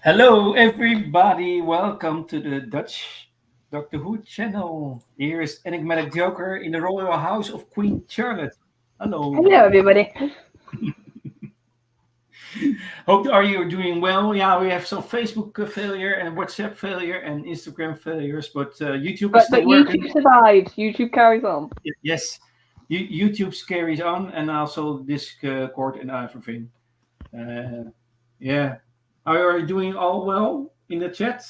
Hello, everybody. Welcome to the Dutch Doctor Who channel. Here is enigmatic Joker in the royal house of Queen Charlotte. Hello. Hello, everybody. Hope are you doing well? Yeah, we have some Facebook failure and WhatsApp failure and Instagram failures, but YouTube is But still YouTube working. survives. YouTube carries on. Yes, YouTube carries on, and also Discord and everything. Uh, yeah, are you doing all well in the chat?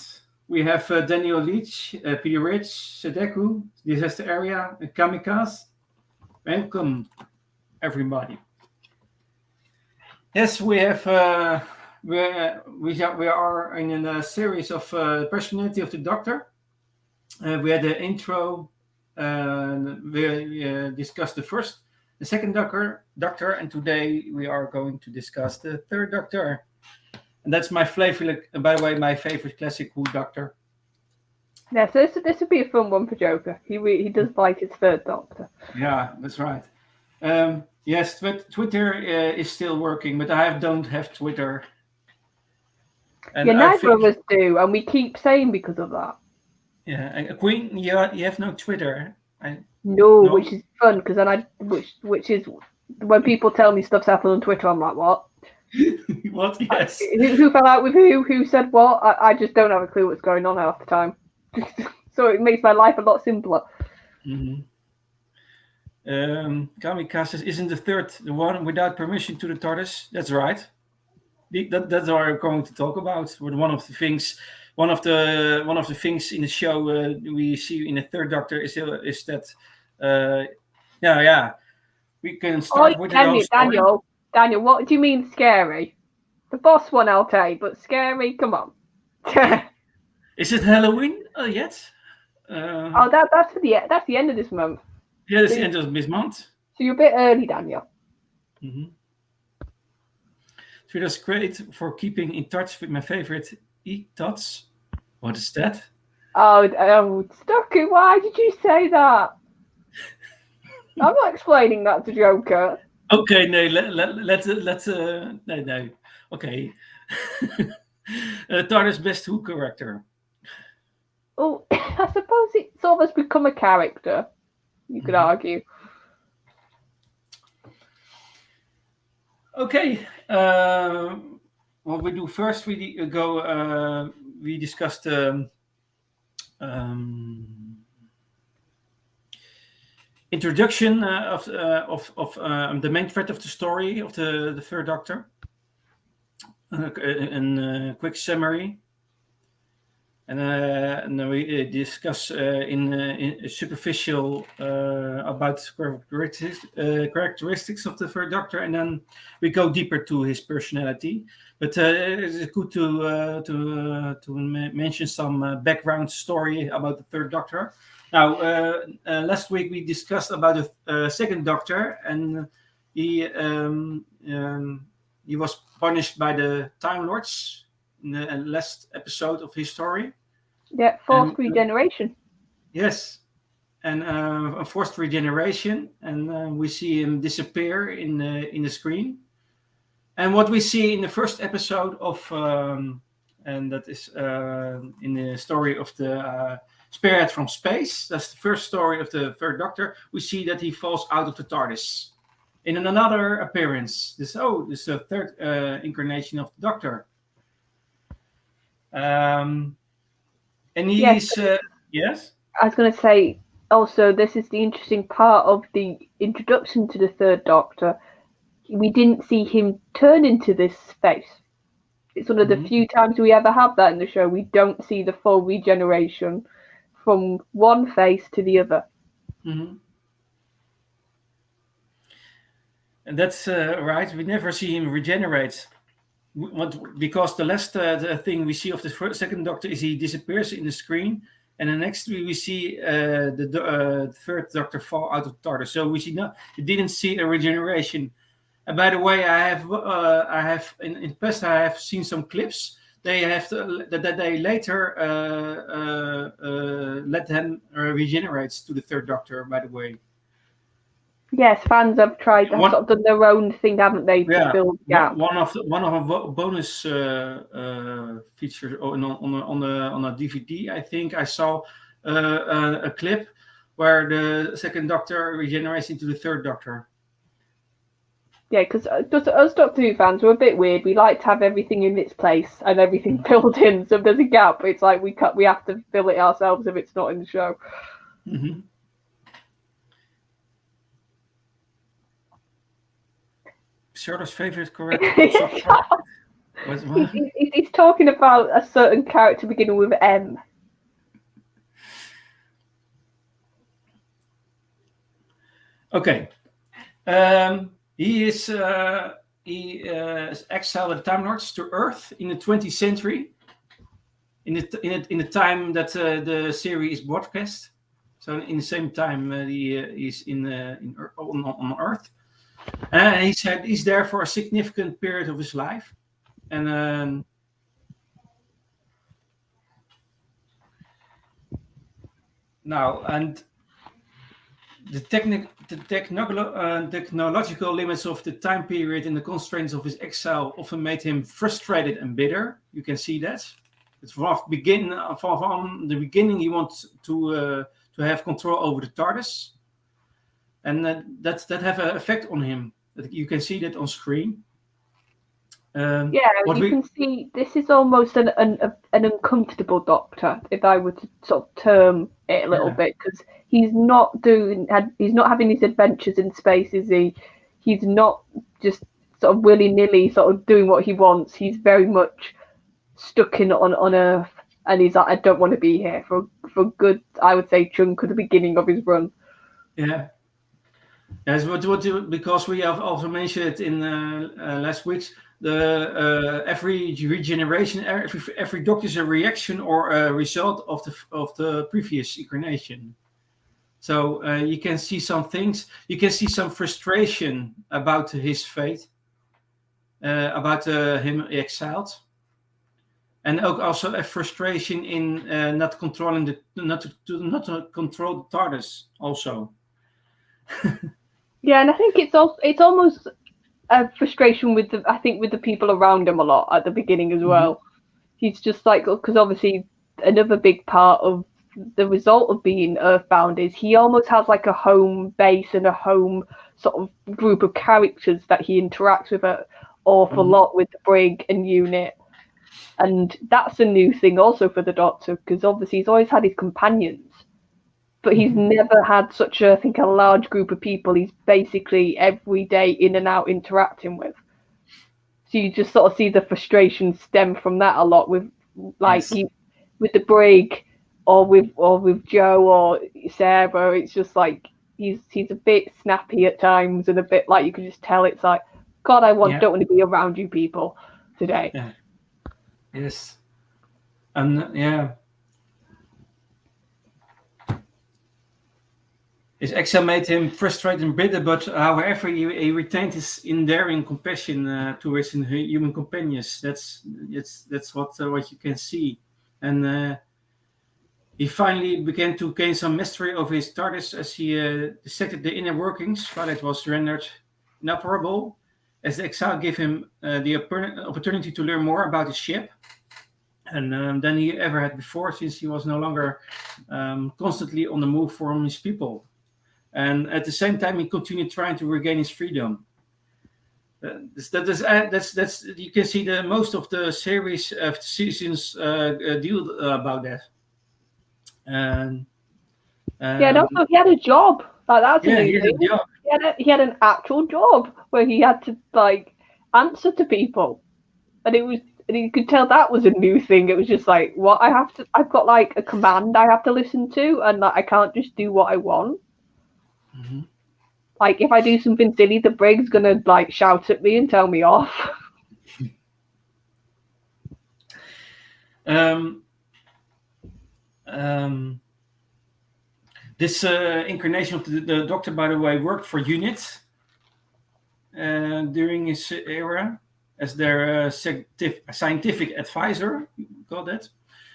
We have Daniel Leach, Peter Rich, Sedeku, Disaster Area, and Kamikaze. Welcome, everybody. Yes, we have. We are in a series of personality of the Doctor. We had the intro. We discussed the second Doctor, and today we are going to discuss the third Doctor. And that's my favorite. By the way, my favorite classic Who Doctor. Yeah, so this would be a fun one for Joker. He does like his third Doctor. Yeah, that's right. Yes, Twitter is still working, but I don't have Twitter. And Yeah, I neither of think, us do, and we keep saying because of that. yeah, Queen, you have no Twitter. No, No. which is fun because then which is when people tell me stuff's happened on Twitter, I'm like, what? What? Yes. Who fell out with who? Who said what? I just don't have a clue what's going on half the time. So it makes my life a lot simpler. Mm-hmm. Kamikaze says, isn't the third the one without permission to the TARDIS? That's right. That's what we're going to talk about. But one of the things in the show we see in the third Doctor is that, yeah. We can Oh, start with the whole story. Daniel, what do you mean scary? The boss one, I'll take, but scary, come on. Is it Halloween yet? Oh, that's the end of this month. Yeah, it's the end of this month. So you're a bit early, Daniel. Mm-hmm. Twitter's great for keeping in touch with my favorite e-tots. What is that? Oh, Stucky, why did you say that? I'm not explaining that to Joker. Okay, no, let's no. Okay. TARDIS best Who character. Oh, I suppose it's almost become a character. You could argue. Okay. What we do first, we go. We discussed introduction of the main thread of the story of the third Doctor. A quick summary. And then we discuss in superficial about characteristics of the third Doctor, and then we go deeper to his personality. But it's good to mention some background story about the third Doctor. Now, last week we discussed about the second Doctor, and he was punished by the Time Lords in the last episode of his story. Yeah, forced regeneration. Yes, and a forced regeneration, and we see him disappear in the screen. And what we see in the first episode of, and that is in the story of the Spearhead from Space. That's the first story of the third Doctor. We see that he falls out of the TARDIS. In another appearance, this is the third incarnation of the Doctor. And he's yes. I was going to say also this is the interesting part of the introduction to the third Doctor. We didn't see him turn into this face. It's one of the few times we ever have that in the show. We don't see the full regeneration from one face to the other. Mm-hmm. And that's right. We never see him regenerate. Because the last thing we see of the second Doctor is he disappears in the screen, and the next we see the third Doctor fall out of TARDIS. So we didn't see a regeneration. And by the way, I have in the past I have seen some clips. They have that they later let him regenerate to the third Doctor. By the way, Yes, fans have tried. Have sort of done their own thing, haven't they, to fill the gap? One of the bonus features on a DVD, I think I saw a clip where the second Doctor regenerates into the third Doctor. Yeah, because us Doctor Who fans, we're a bit weird. We like to have everything in its place and everything filled in. So if there's a gap, it's like we have to fill it ourselves if it's not in the show. Mm-hmm. Shorter's favorite character. He's talking about a certain character beginning with M. Okay. He is exiled with the Time Lords to Earth in the 20th century. In the time that the series is broadcast, so in the same time he's on Earth, and he said he's there for a significant period of his life, and the technological limits of the time period and the constraints of his exile often made him frustrated and bitter. You can see that. It's from the beginning he wants to have control over the TARDIS, and that have an effect on him. You can see that on screen. You can see this is almost an uncomfortable Doctor, if I were to sort of term it a little bit, because he's not having these adventures in space, is he? He's not just sort of willy-nilly sort of doing what he wants. He's very much stuck on Earth, and he's like, I don't want to be here for a good, I would say, chunk of the beginning of his run. Yeah. Yes, because we have also mentioned it in last week's. Every regeneration, every Doctor is a reaction or a result of the previous incarnation. So you can see some things. You can see some frustration about his fate, about him exiled, and also a frustration in not controlling not to control the TARDIS also. Yeah, and I think it's almost a frustration with the people around him a lot at the beginning as well. He's just like, because obviously another big part of the result of being Earthbound is he almost has like a home base and a home sort of group of characters that he interacts with an awful lot with the Brig and Unit. And that's a new thing also for the Doctor, because obviously he's always had his companions, but he's never had such a large group of people he's basically every day in and out interacting with. So you just sort of see the frustration stem from that a lot with with the Brig or with Joe or Sarah. It's just like he's a bit snappy at times and a bit like you can just tell it's like, God, don't want to be around you people today. Yeah. Yes. And his exile made him frustrated and bitter, but however, he retained his endearing compassion towards his human companions. That's what you can see, and he finally began to gain some mastery over his TARDIS as he dissected the inner workings, while it was rendered inoperable. As the exile gave him the opportunity to learn more about his ship, and than he ever had before, since he was no longer constantly on the move from his people. And at the same time, he continued trying to regain his freedom. That's you can see the most of the series of seasons deal about that. And also he had a job. Like that's he had a job. He had an actual job where he had to like answer to people, and you could tell that was a new thing. It was just like, what I've got like a command I have to listen to, and like I can't just do what I want. Mm-hmm. Like if I do something silly, the Brig's gonna like shout at me and tell me off. This incarnation of the Doctor, by the way, worked for Unit during his era as their scientific advisor, you call that,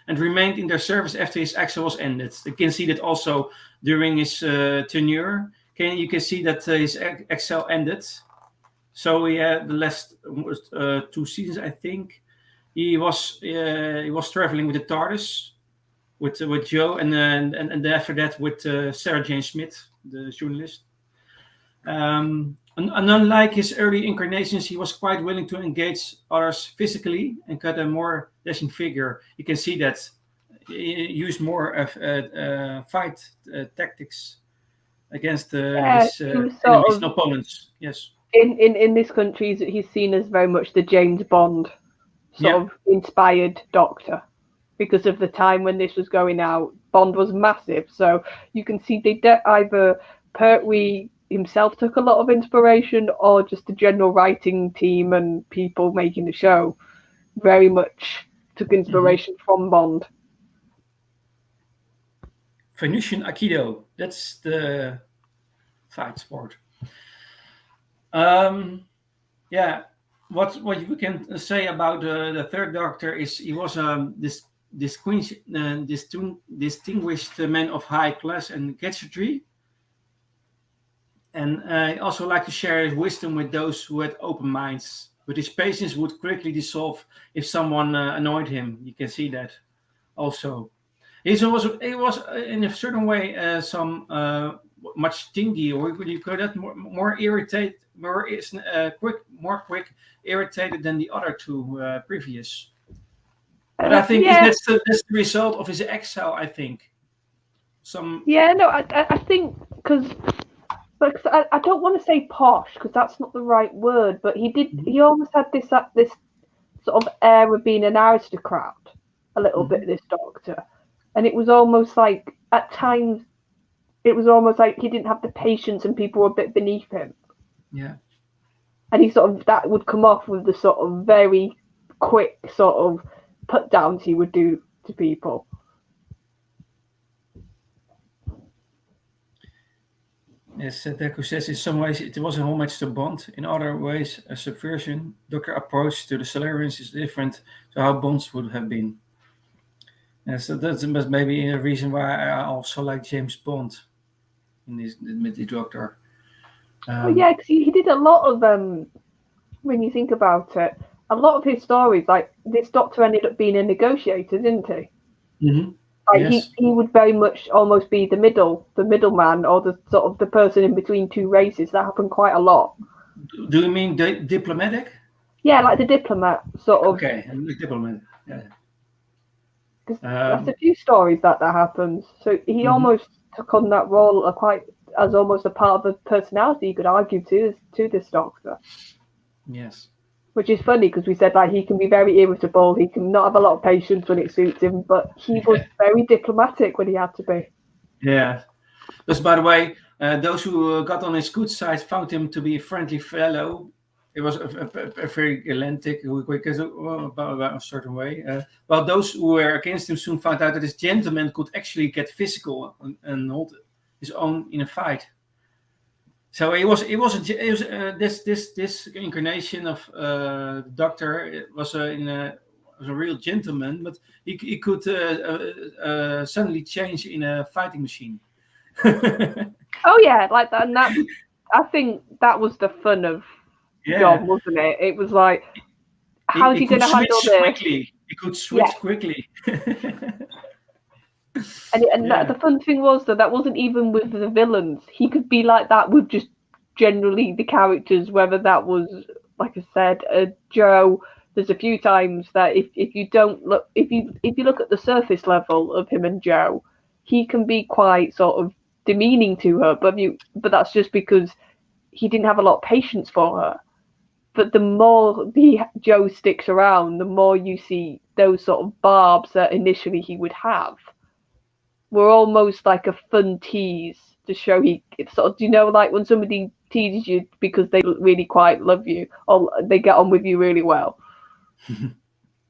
and remained in their service after his exile was ended. You can see that also during his tenure. you can see that his Excel ended. So he had the last 2 seasons, I think. He was traveling with the TARDIS with Joe, and after that with Sarah Jane Smith, the journalist. And unlike his early incarnations, he was quite willing to engage others physically and cut a more dashing figure. You can see that he used more fight tactics against his enemies and opponents. Yes. In this country, he's seen as very much the James Bond sort of inspired Doctor, because of the time when this was going out. Bond was massive, so you can see they either Pertwee himself took a lot of inspiration, or just the general writing team and people making the show very much took inspiration from Bond. Venusian Aikido, that's the fight sport. What we can say about the Third Doctor is he was this distinguished man of high class and gadgetry, and he also liked to share his wisdom with those who had open minds. But his patience would quickly dissolve if someone annoyed him. You can see that also. He was in a certain way much stingy, or you could that more irritated, more quick irritated than the other two previous. But I think that's the result of his exile. I think I think because I don't want to say posh, because that's not the right word, but he almost had this sort of air of being an aristocrat a little bit, this Doctor, and it was almost like at times it was almost like he didn't have the patience and people were a bit beneath him. Yeah. And he that would come off with the sort of very quick sort of put downs he would do to people. Yes, Deku says in some ways it was a homage to Bond. In other ways, a subversion. Doctor approach to the Solarians is different to how Bond's would have been. Yes, so that's maybe a reason why I also like James Bond with the Doctor. Because he did a lot of when you think about it, a lot of his stories, like this Doctor ended up being a negotiator, didn't he? Mm-hmm. Like yes. he would very much almost be the middleman, or the sort of the person in between two races. That happened quite a lot. Do you mean diplomatic? Yeah, like the diplomat sort of. Okay, the diplomat. Yeah. That's a few stories that happens. So he almost took on that role as almost a part of the personality, you could argue, to this Doctor. Yes. Which is funny, because we said like he can be very irritable, he can not have a lot of patience when it suits him, but he was very diplomatic when he had to be. Yeah. Just by the way, those who got on his good side found him to be a friendly fellow. It was a very galantic, about a certain way. While those who were against him soon found out that this gentleman could actually get physical and hold his own in a fight. So this incarnation of the Doctor. It was a real gentleman, but he could suddenly change in a fighting machine. Oh yeah, like that. And that, I think that was the fun of job, wasn't it? It was like, how's he going to handle this? Quickly. He could switch quickly. And the fun thing was that wasn't even with the villains. He could be like that with just generally the characters, whether that was, like I said, Joe. There's a few times that if you look at the surface level of him and Joe, he can be quite sort of demeaning to her, but that's just because he didn't have a lot of patience for her. But the more Joe sticks around, the more you see those sort of barbs that initially he would have were almost like a fun tease to show like when somebody teases you because they really quite love you or they get on with you really well.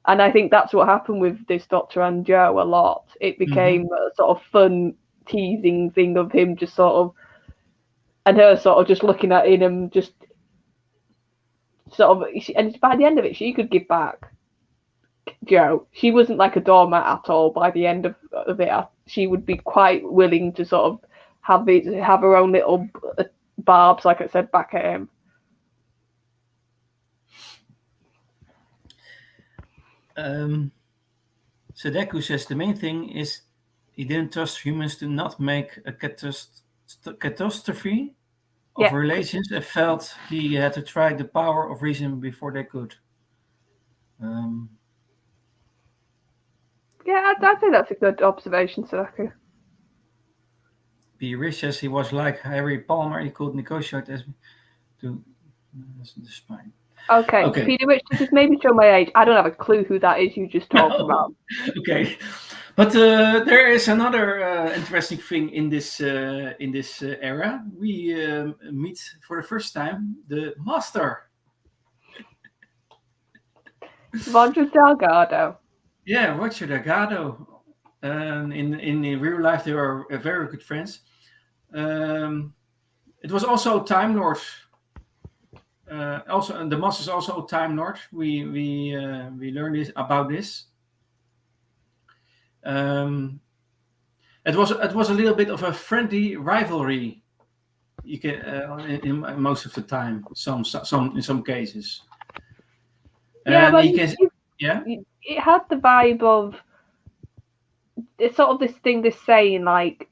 And I think that's what happened with this Doctor and Joe a lot. It became a sort of fun teasing thing of him just sort of, and her sort of just looking at him, just sort of, and by the end of it, she could give back Joe. She wasn't like a doormat at all. By the end of it, she would be quite willing to sort of have her own little barbs, like I said, back at him. Sadeku says the main thing is he didn't trust humans to not make a catastrophe of relations and felt he had to try the power of reason before they could. Yeah, I think that's a good observation, Sadeku. B. Rich says he was like Harry Palmer, he could negotiate as to the spine. Okay. Peter Rich, does this maybe show my age? I don't have a clue who that is you just talked about. Okay. But there is another interesting thing in this era. We meet for the first time the Master. Roger Delgado. Yeah, Roger Delgado. In real life, they were very good friends. It was also Time Lord. Also, the Master is also Time Lord. We learned about this. It was a little bit of a friendly rivalry. You can in most of the time, some in some cases. Yeah, but it had the vibe of it's sort of this thing they're saying like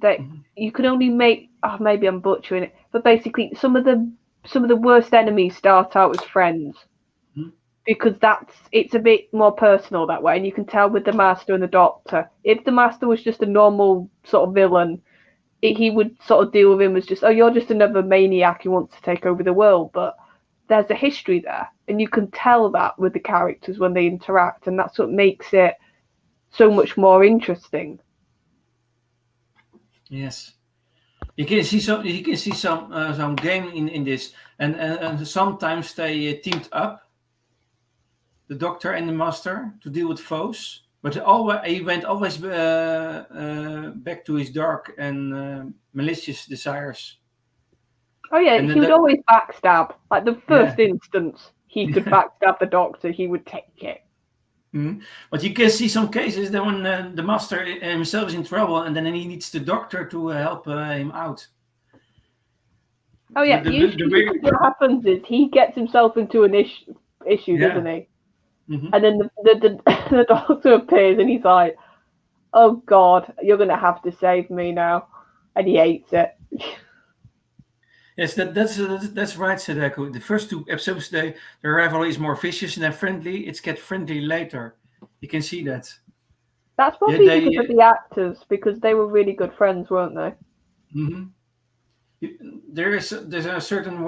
that you can only make. Oh, maybe I'm butchering it, but basically some of the worst enemies start out as friends. Because it's a bit more personal that way, and you can tell with the Master and the Doctor. If the Master was just a normal sort of villain, he would sort of deal with him as just, oh, you're just another maniac who wants to take over the world. But there's a history there, and you can tell that with the characters when they interact, and that's what makes it so much more interesting. Yes, you can see some game in this, and sometimes they teamed up. The Doctor and the Master to deal with foes, but he went always back to his dark and malicious desires. Oh yeah, he would always backstab. Like the first instance he could backstab the Doctor, he would take it. But you can see some cases that when the Master himself is in trouble, and then he needs the Doctor to help him out. Oh yeah, usually what happens is he gets himself into an issue, doesn't he? And then the Doctor appears and he's like, oh God, you're going to have to save me now. And he hates it. Yes, that's right, Sadeku. The first two episodes, the rivalry is more vicious and then friendly. It gets friendly later. You can see that. That's probably because of the actors, because they were really good friends, weren't they? There's a certain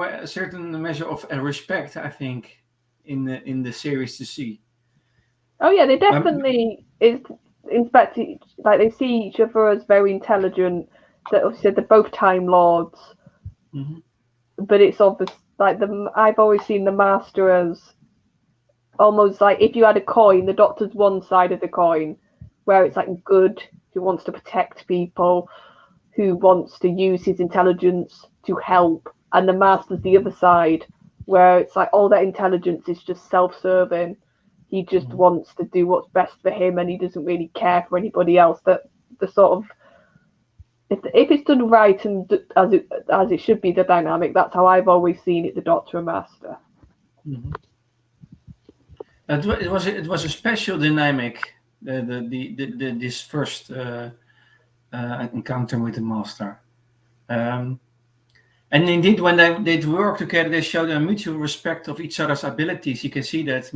measure of respect, I think, in the series to see. Oh yeah, they definitely inspect like they see each other as very intelligent. That obviously they're both Time Lords, but it's obvious like I've always seen the Master as almost like if you had a coin, the Doctor's one side of the coin, where it's like good, who wants to protect people, who wants to use his intelligence to help, and the Master's the other side, where it's like all that intelligence is just self-serving. He just wants to do what's best for him, and he doesn't really care for anybody else. That the sort of if it's done right and as it should be, the dynamic. That's how I've always seen it. The Doctor and Master. It was a special dynamic. This first encounter with the Master. And indeed, when they work together, they show a mutual respect of each other's abilities. You can see that,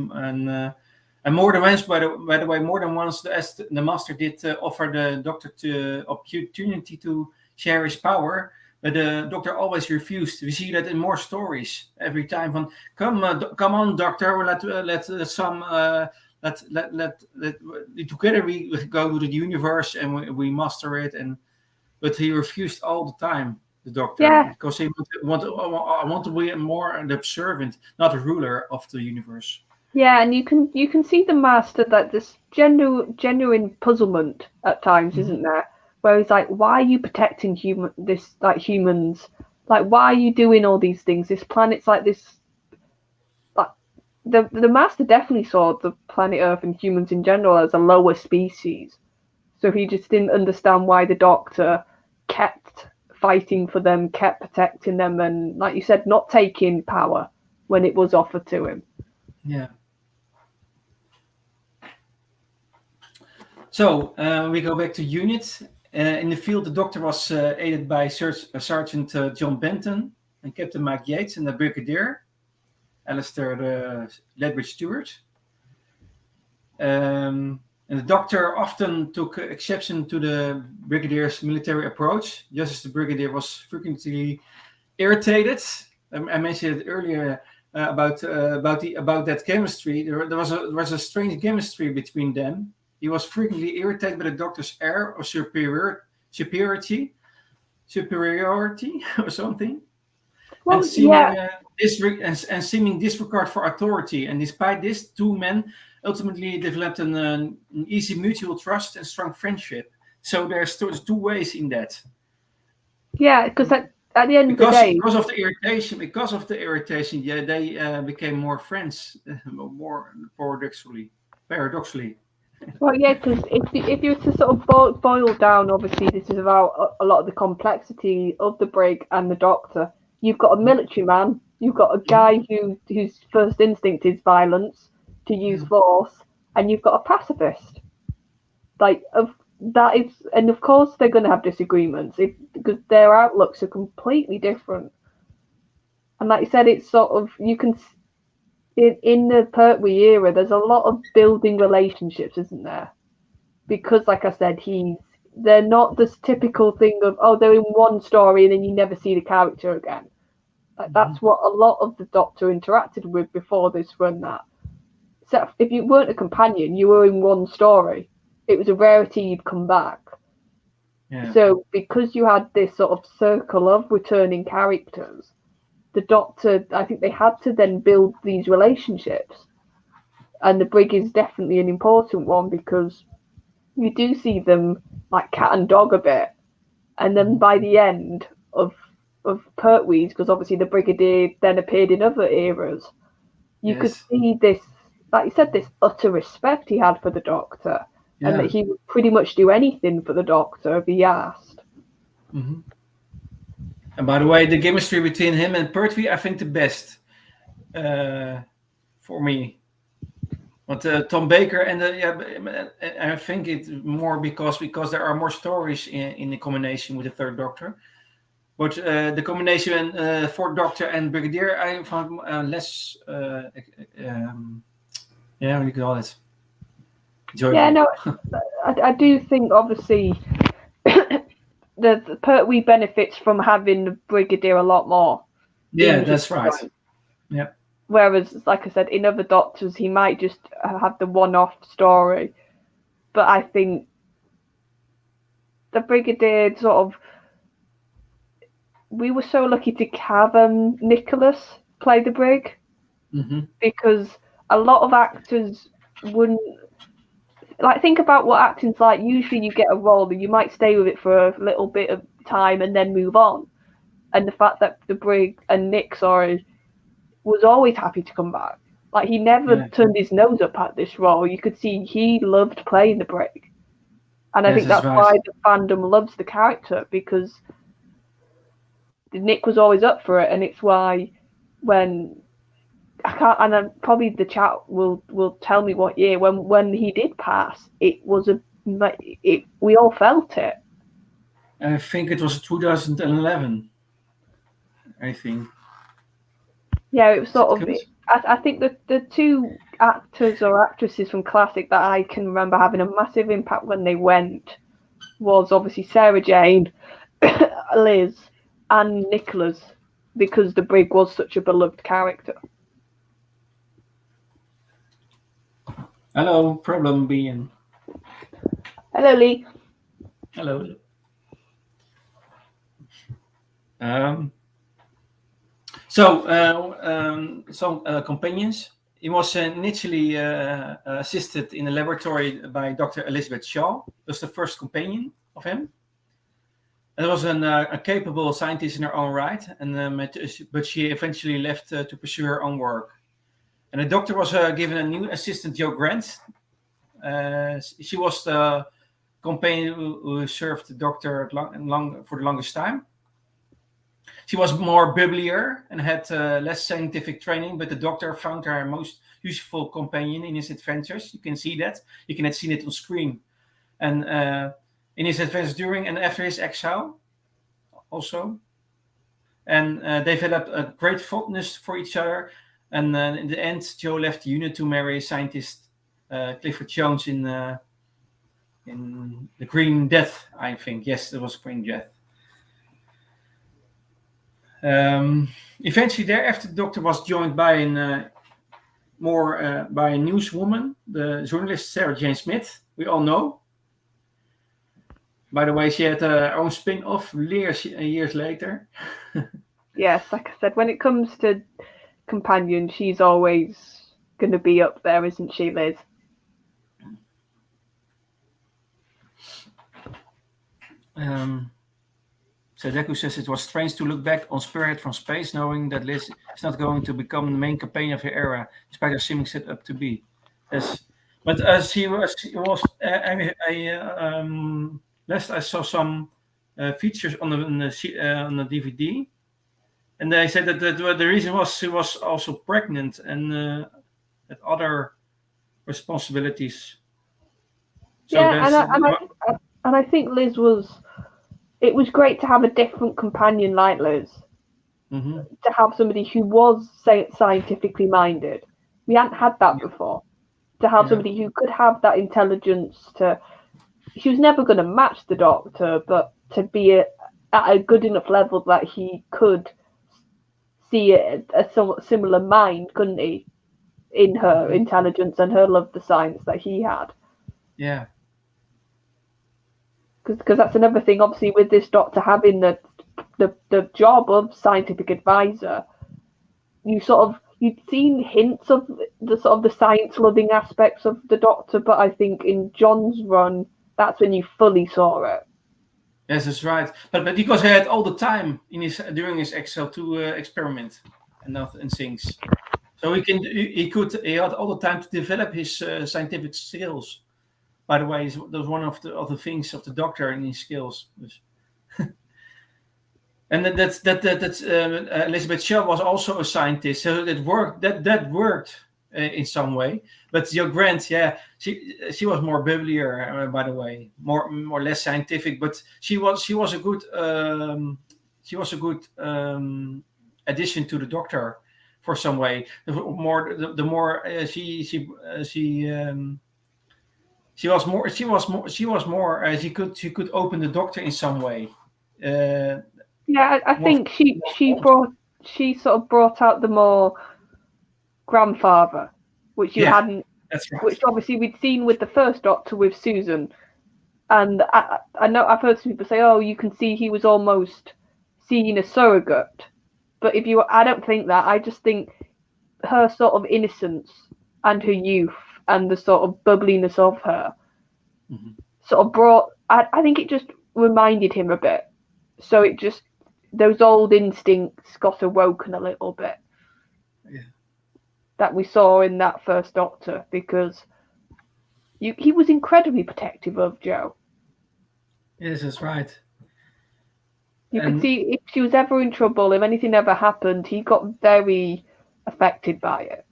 and more than once, by the way, more than once, the Master did offer the Doctor the opportunity to share his power, but the Doctor always refused. We see that in more stories every time. From come on, Doctor, let together we go to the universe and we master it. But he refused all the time. The Doctor, because he want to be more an observant, not a ruler of the universe. Yeah, and you can see the Master that this genuine puzzlement at times, isn't there? Where he's like, why are you protecting humans? Like, why are you doing all these things? This planet's like this. Like, the Master definitely saw the planet Earth and humans in general as a lower species, so he just didn't understand why the Doctor kept fighting for them, kept protecting them, and like you said, not taking power when it was offered to him. Yeah. So we go back to unit. In the field, the Doctor was aided by Sergeant John Benton and Captain Mike Yates and the Brigadier, Alistair Ledbridge Stewart. And the Doctor often took exception to the Brigadier's military approach, just as the Brigadier was frequently irritated. I mentioned it earlier about that chemistry. There was a strange chemistry between them. He was frequently irritated by the Doctor's air of superiority or something, Well, and seeming disregard for authority. And despite this, two men ultimately developed an easy mutual trust and strong friendship. So there's two ways in that. Yeah, because at the end of the day, because of the irritation, yeah, they became more friends, more paradoxically. well, yeah, because if you were to sort of boil down, obviously this is about a lot of the complexity of the Brig and the Doctor. You've got a military man, you've got a guy whose first instinct is violence, to use force, and you've got a pacifist. And of course they're going to have disagreements because their outlooks are completely different. And like you said, it's sort of, you can in the Pertwee era, there's a lot of building relationships, isn't there? Because, like I said, they're not this typical thing of, they're in one story and then you never see the character again. Like, that's what a lot of the Doctor interacted with before this run. That so if you weren't a companion, you were in one story. It was a rarity you'd come back. Yeah. So because you had this sort of circle of returning characters, the Doctor, I think they had to then build these relationships. And the Brig is definitely an important one because you do see them like cat and dog a bit. And then by the end of Pertwee's, because obviously the Brigadier then appeared in other eras, you could see this, like you said, this utter respect he had for the Doctor. Yeah. And that he would pretty much do anything for the Doctor if he asked. Mm-hmm. And by the way, the chemistry between him and Pertwee, I think the best for me. But Tom Baker and I think it's more because there are more stories in the combination with the Third Doctor. But the combination Fourth Doctor and Brigadier, I found less. What do you call it? Enjoyable. Yeah, no, I do think obviously the Pertwee benefits from having the Brigadier a lot more. Yeah, that's right. Yeah. Whereas, like I said, in other Doctors, he might just have the one-off story. But I think the Brigadier sort of... We were so lucky to have Nicholas play the Brig. Mm-hmm. Because a lot of actors wouldn't... Like, think about what acting's like. Usually you get a role and you might stay with it for a little bit of time and then move on. And the fact that the Brig and Nick, was always happy to come back. Like, he never turned his nose up at this role. You could see he loved playing the Brig. And I think that's why the fandom loves the character, because Nick was always up for it. And it's why when... probably the chat will tell me what year, when he did pass, it was we all felt it. I think it was 2011. I think. Yeah, it was sort of. I think the two actors or actresses from Classic that I can remember having a massive impact when they went was obviously Sarah Jane, Liz, and Nicholas, because the Brig was such a beloved character. Hello, problem being. Hello, Lee. Hello. Some companions. He was initially assisted in the laboratory by Dr. Elizabeth Shaw. Was the first companion of him. And was a capable scientist in her own right, but she eventually left to pursue her own work. And the Doctor was given a new assistant, Jo Grant. She was the companion who served the Doctor for the longest time. She was more bubblier and had less scientific training, but the Doctor found her most useful companion in his adventures. You can see that. You can see it on screen. And in his adventures during and after his exile, also. And they developed a great fondness for each other. And in the end, Jo left the unit to marry scientist Clifford Jones in the Green Death, I think. Yes, it was Green Death. Eventually, thereafter, the Doctor was joined by a newswoman, the journalist Sarah Jane Smith. We all know. By the way, she had her own spin-off years later. Yes, like I said, when it comes to companions, she's always going to be up there, isn't she, Liz? So Deku says it was strange to look back on Spearhead from space, knowing that Liz is not going to become the main companion of her era, despite her seeming set up to be. Yes, but she was. Last I saw some features on the DVD, and they said that the reason was she was also pregnant and had other responsibilities. So yeah, and I think Liz was. It was great to have a different companion like Liz. Mm-hmm. To have somebody who was scientifically minded. We hadn't had that before. To have somebody who could have that intelligence she was never going to match the Doctor, but to be at a good enough level that he could see a somewhat similar mind, couldn't he? In her intelligence and her love for science that he had. Yeah. Because that's another thing, obviously, with this Doctor having the job of scientific advisor, you'd seen hints of the science loving aspects of the Doctor, but I think in John's run, that's when you fully saw it. Yes, that's right. But because he had all the time during his exile to experiment and things, so he had all the time to develop his scientific skills. By the way, that was one of the things of the Doctor in his skills. And that's Elizabeth Shell was also a scientist, so that worked. That worked in some way. But Jo Grant, she was more bubblier, by the way, more less scientific. But she was a good addition to the Doctor for some way. She could open the Doctor in some way. I think she sort of brought out the more grandfather, which you hadn't. That's right. Which obviously we'd seen with the first Doctor with Susan, and I know I've heard some people say, "Oh, you can see he was almost seeing a surrogate," but I don't think that. I just think her sort of innocence and her youth and the sort of bubbliness of her sort of brought. I think it just reminded him a bit. So it just those old instincts got awoken a little bit. Yeah. That we saw in that first Doctor, because he was incredibly protective of Jo. Yes, that's right. You could see if she was ever in trouble, if anything ever happened, he got very affected by it.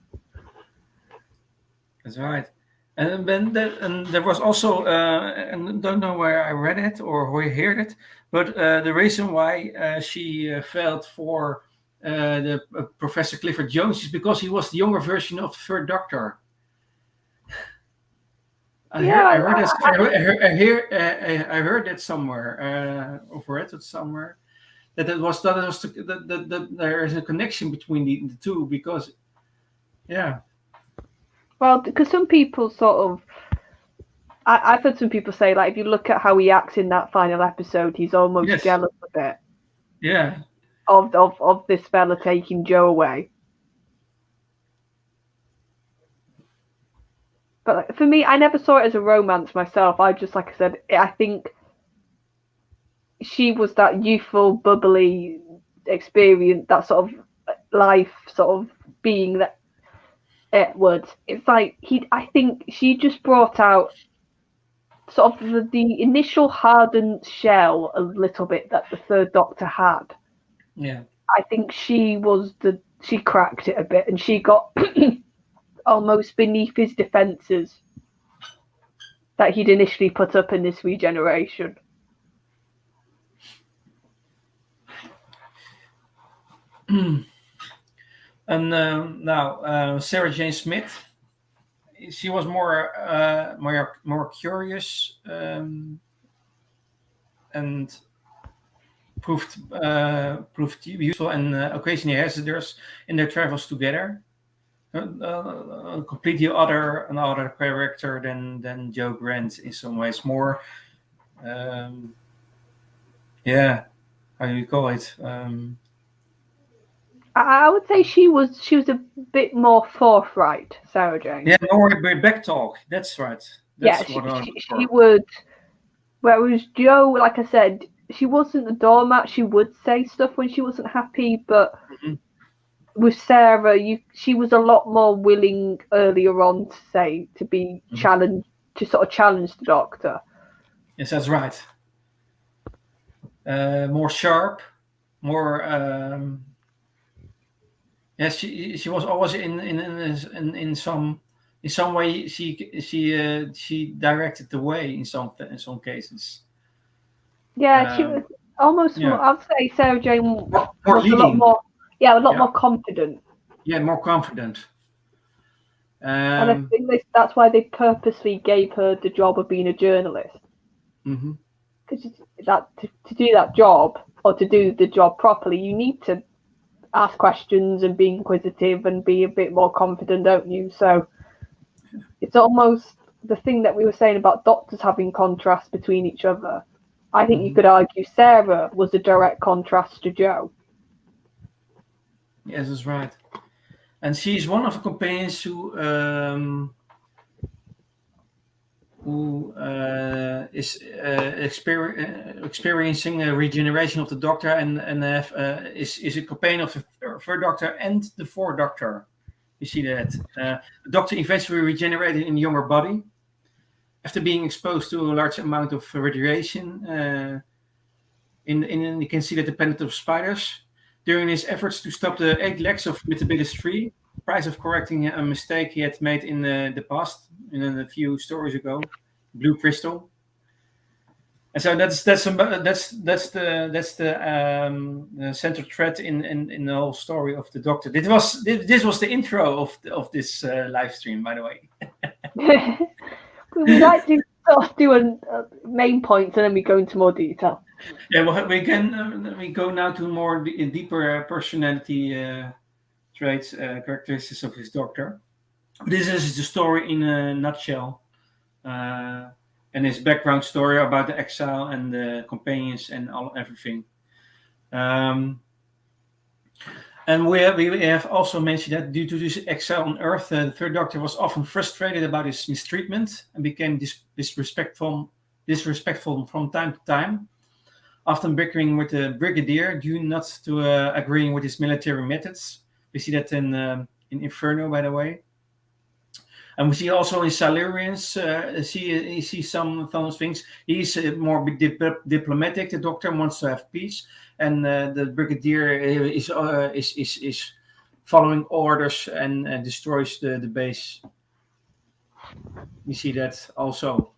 That's right. And then there was also, and I don't know where I read it or where I heard it, but the reason why she felt for the Professor Clifford Jones is because he was the younger version of the third Doctor. I heard that somewhere, or read it somewhere, that there is a connection between the two, because, Well, because some people sort of, I've heard some people say, like, if you look at how he acts in that final episode, he's almost jealous of it. Yeah. Of this fella taking Jo away. But for me, I never saw it as a romance myself. I just, like I said, I think she was that youthful, bubbly experience, that sort of life sort of being that Edward. It's like I think she just brought out sort of the initial hardened shell a little bit that the third Doctor had. Yeah. I think she cracked it a bit, and she got almost beneath his defences that he'd initially put up in this regeneration. And now Sarah Jane Smith, she was more curious, and proved useful and occasionally hazardous in their travels together. Completely another character than Joe Grant in some ways. More, yeah, how do you call it? I would say she was a bit more forthright, Sarah Jane. Yeah, more back talk. That's right. That's what she would. Whereas Joe, like I said, she wasn't a doormat. She would say stuff when she wasn't happy, but with Sarah, she was a lot more willing earlier on to be challenged, to sort of challenge the Doctor. Yes, that's right. More sharp, more. Yes, she was always in some way she directed the way in some cases. Yeah, she was almost. Yeah. I'd say Sarah Jane more was leading. a lot more. Yeah, a lot more confident. Yeah, more confident. And I think that's why they purposely gave her the job of being a journalist. Because to do that job, or to do the job properly, you need to ask questions and be inquisitive and be a bit more confident, don't you? So it's almost the thing that we were saying about doctors having contrast between each other. I think you could argue Sarah was a direct contrast to Joe. Yes, that's right. And she's one of the companions who is experiencing a regeneration of the Doctor and is a companion of the third Doctor and the fourth Doctor. You see that the Doctor eventually regenerated in a younger body after being exposed to a large amount of radiation. You can see that the planet of spiders. During his efforts to stop the 8 legs of Metabolus 3, price of correcting a mistake he had made in the past, in a few stories ago, Blue Crystal. And so that's the central thread in the whole story of the Doctor. This was the intro of this live stream, by the way. We like to sort of do a main points and then we go into more detail. Yeah, well, we go now to more deeper personality traits, characteristics of his Doctor. This is the story in a nutshell, and his background story about the exile and the companions and everything. And we have also mentioned that due to this exile on Earth, the third Doctor was often frustrated about his mistreatment and became disrespectful from time to time, often bickering with the Brigadier due not to agreeing with his military methods. We see that in Inferno, by the way. And we see also in Silurians, see some of those things. He's more diplomatic. The Doctor wants to have peace, and the Brigadier is following orders and destroys the base. We see that also.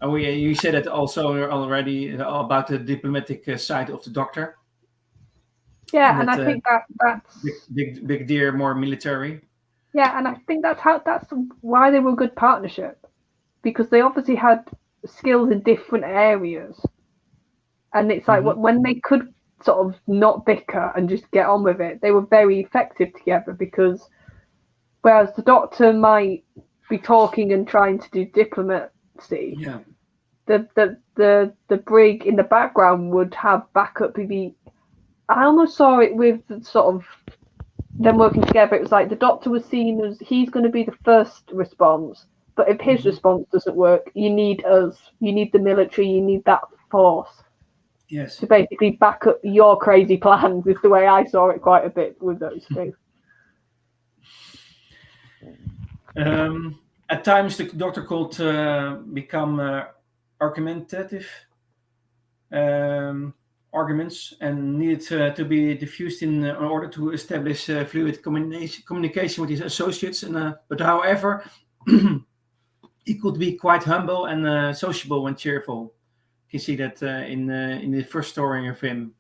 Oh, yeah, you said it also already about the diplomatic side of the Doctor. Yeah, and I think that's big deer, more military. Yeah, and I think that's why they were a good partnership, because they obviously had skills in different areas, and it's like when they could sort of not bicker and just get on with it, they were very effective together. Because whereas the Doctor might be talking and trying to do diplomacy, the brig in the background would have backup. I almost saw it with sort of them working together. It was like the Doctor was seen as he's going to be the first response, but if his response doesn't work, you need us, you need the military, you need that force. Yes. To basically back up your crazy plans is the way I saw it quite a bit with those two. At times, the Doctor could become argumentative, arguments and needed to be diffused in order to establish fluid communication with his associates. But however, he could be quite humble and sociable and cheerful. You can see that in the first story of him,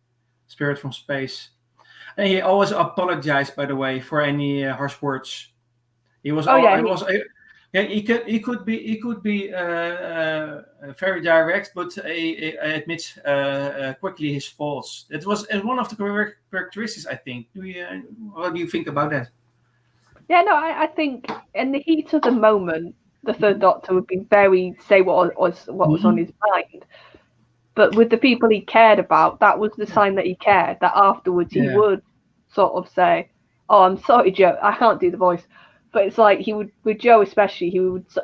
Spirit from Space. And he always apologized, by the way, for any harsh words. He was. He could be very direct, but he admits quickly his faults. It was one of the characteristics, I think. What do you think about that? Yeah, no, I think in the heat of the moment, the Third Doctor would be say what was on his mind. But with the people he cared about, that was the sign that he cared. That afterwards he would sort of say, "Oh, I'm sorry, Joe. I can't do the voice." But it's like he would, with Joe especially,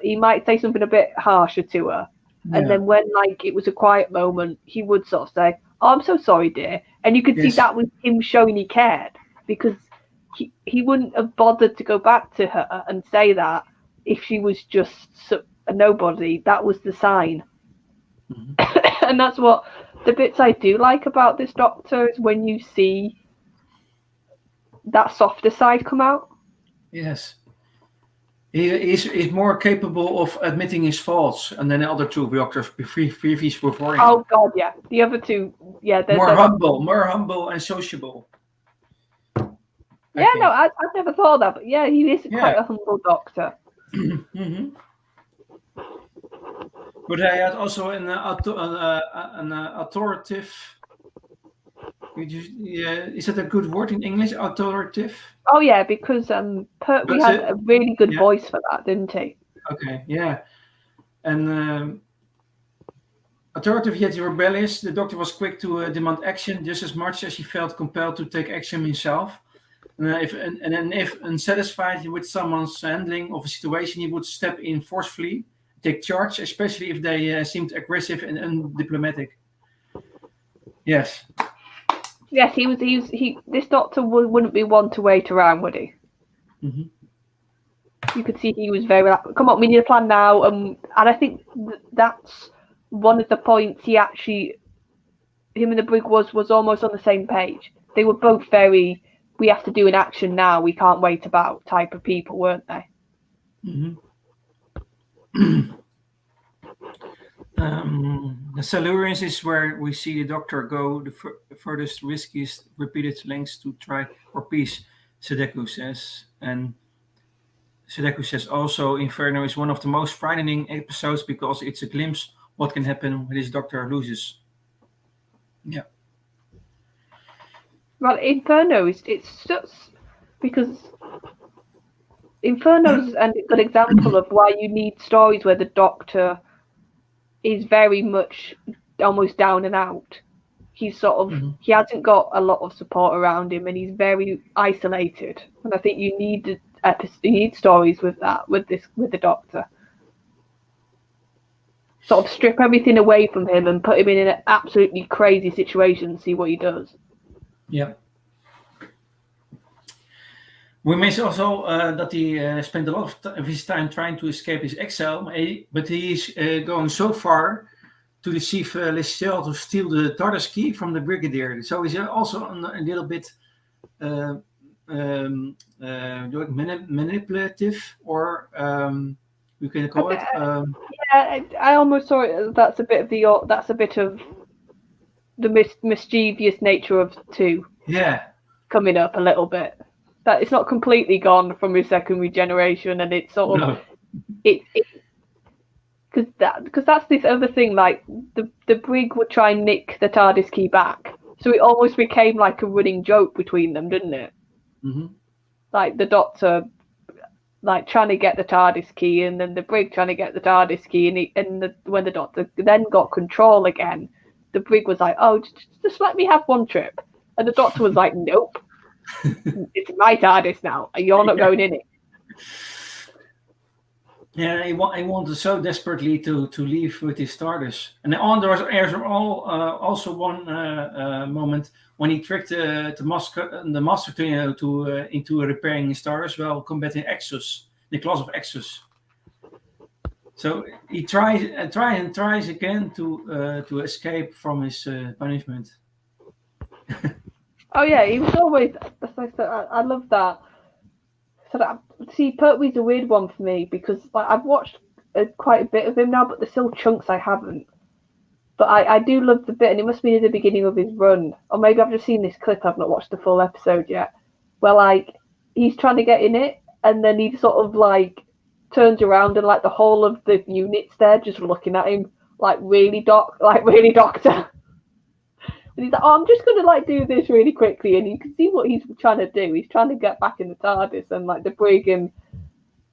he might say something a bit harsher to her, and then when like it was a quiet moment, he would sort of say, "Oh, I'm so sorry, dear," and you could see that was him showing he cared, because he wouldn't have bothered to go back to her and say that if she was just a nobody. That was the sign, and that's what the bits I do like about this Doctor is when you see that softer side come out. Yes. He's more capable of admitting his faults than the other two doctors previous before him. Oh God, yeah. The other two, more humble and sociable. Yeah, no, I've never thought of that, but yeah, he is quite a humble Doctor. Mm-hmm. But I had also an authoritative. Is that a good word in English? Authoritative. Oh yeah, because Pertwee had a really good voice for that, didn't he? Okay, yeah, and authoritative yet rebellious. The Doctor was quick to demand action just as much as he felt compelled to take action himself. If unsatisfied with someone's handling of a situation, he would step in forcefully, take charge, especially if they seemed aggressive and undiplomatic. Yes. Yes, he was. This Doctor wouldn't be one to wait around, would he? Mm-hmm. You could see he was very like, "Come on, we need a plan now." And I think that's one of the points him and the Brig was almost on the same page. They were both very, we have to do an action now, we can't wait about type of people, weren't they? Mm-hmm. The Silurians is where we see the Doctor go the furthest, riskiest, repeated lengths to try for peace, Sedeku says. And Sedeku says also Inferno is one of the most frightening episodes because it's a glimpse what can happen when this Doctor loses. Yeah. Well, Inferno it's just because Inferno's a good example of why you need stories where the Doctor is very much almost down and out. He's sort of he hasn't got a lot of support around him, and he's very isolated. And I think you need stories with that, with the Doctor. Sort of strip everything away from him and put him in an absolutely crazy situation and see what he does. Yeah. We mentioned also that he spent a lot of his time trying to escape his exile, but he's going so far to deceive Lestelle to steal the TARDIS key from the Brigadier. So he's also a little bit manipulative, or you can call it. Yeah, I almost saw it. That's a bit of the mischievous nature of two. Yeah. Coming up a little bit. That it's not completely gone from his second regeneration, and it's sort of because that's this other thing. Like the Brig would try and nick the TARDIS key back, so it almost became like a running joke between them, didn't it? Mm-hmm. Like the Doctor, like trying to get the TARDIS key, and then the Brig trying to get the TARDIS key, when the Doctor then got control again, the Brig was like, "Oh, just let me have one trip," and the Doctor was like, "Nope." It's my TARDIS now. You're not going in it. Yeah, he wanted so desperately to leave with his TARDIS. And there's also one moment when he tricked the Master into repairing his TARDIS while combating Exus, the class of Exus. So he tries again to escape from his punishment. Oh yeah, he was always. I love that. So see, Pertwee's a weird one for me because like I've watched quite a bit of him now, but there's still chunks I haven't. But I do love the bit, and it must be at the beginning of his run, or maybe I've just seen this clip. I've not watched the full episode yet. Where like he's trying to get in it, and then he sort of like turns around, and like the whole of the unit's there just looking at him, like really doctor. And he's like, "Oh, I'm just gonna like do this really quickly," and you can see what he's trying to do. He's trying to get back in the TARDIS, and like the brig, and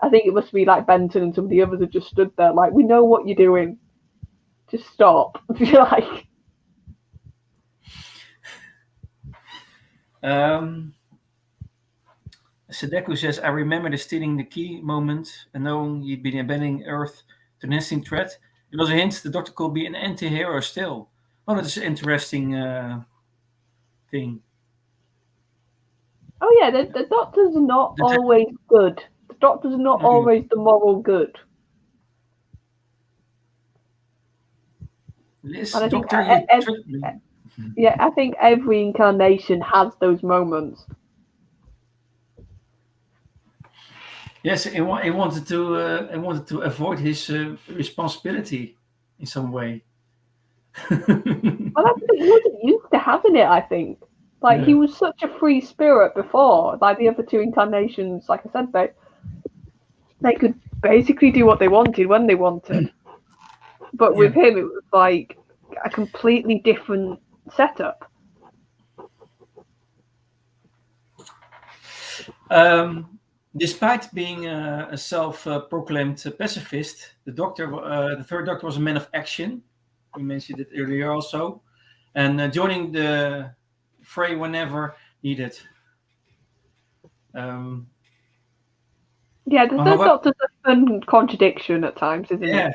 I think it must be like Benton and some of the others have just stood there, like, "We know what you're doing. Just stop." Like, Sadeko says, I remember the stealing the key moment and knowing he'd been abandoning Earth to nesting threat. It was a hint the Doctor could be an anti-hero still. Well, that's an interesting thing. oh yeah, the Doctor's not always good. The Doctor's not always the moral good. Liz, And I think, Doctor, yeah, I think every incarnation has those moments. yes, he wanted to avoid his responsibility in some way. Well, I think he wasn't used to having it. I think, like, he was such a free spirit before. Like the other two incarnations, like I said, they could basically do what they wanted when they wanted. But with him, it was like a completely different setup. Despite being a self-proclaimed pacifist, the third Doctor was a man of action. We mentioned it earlier also, and joining the fray whenever needed. Yeah, the third Doctor's a fun contradiction at times, isn't it? Yeah.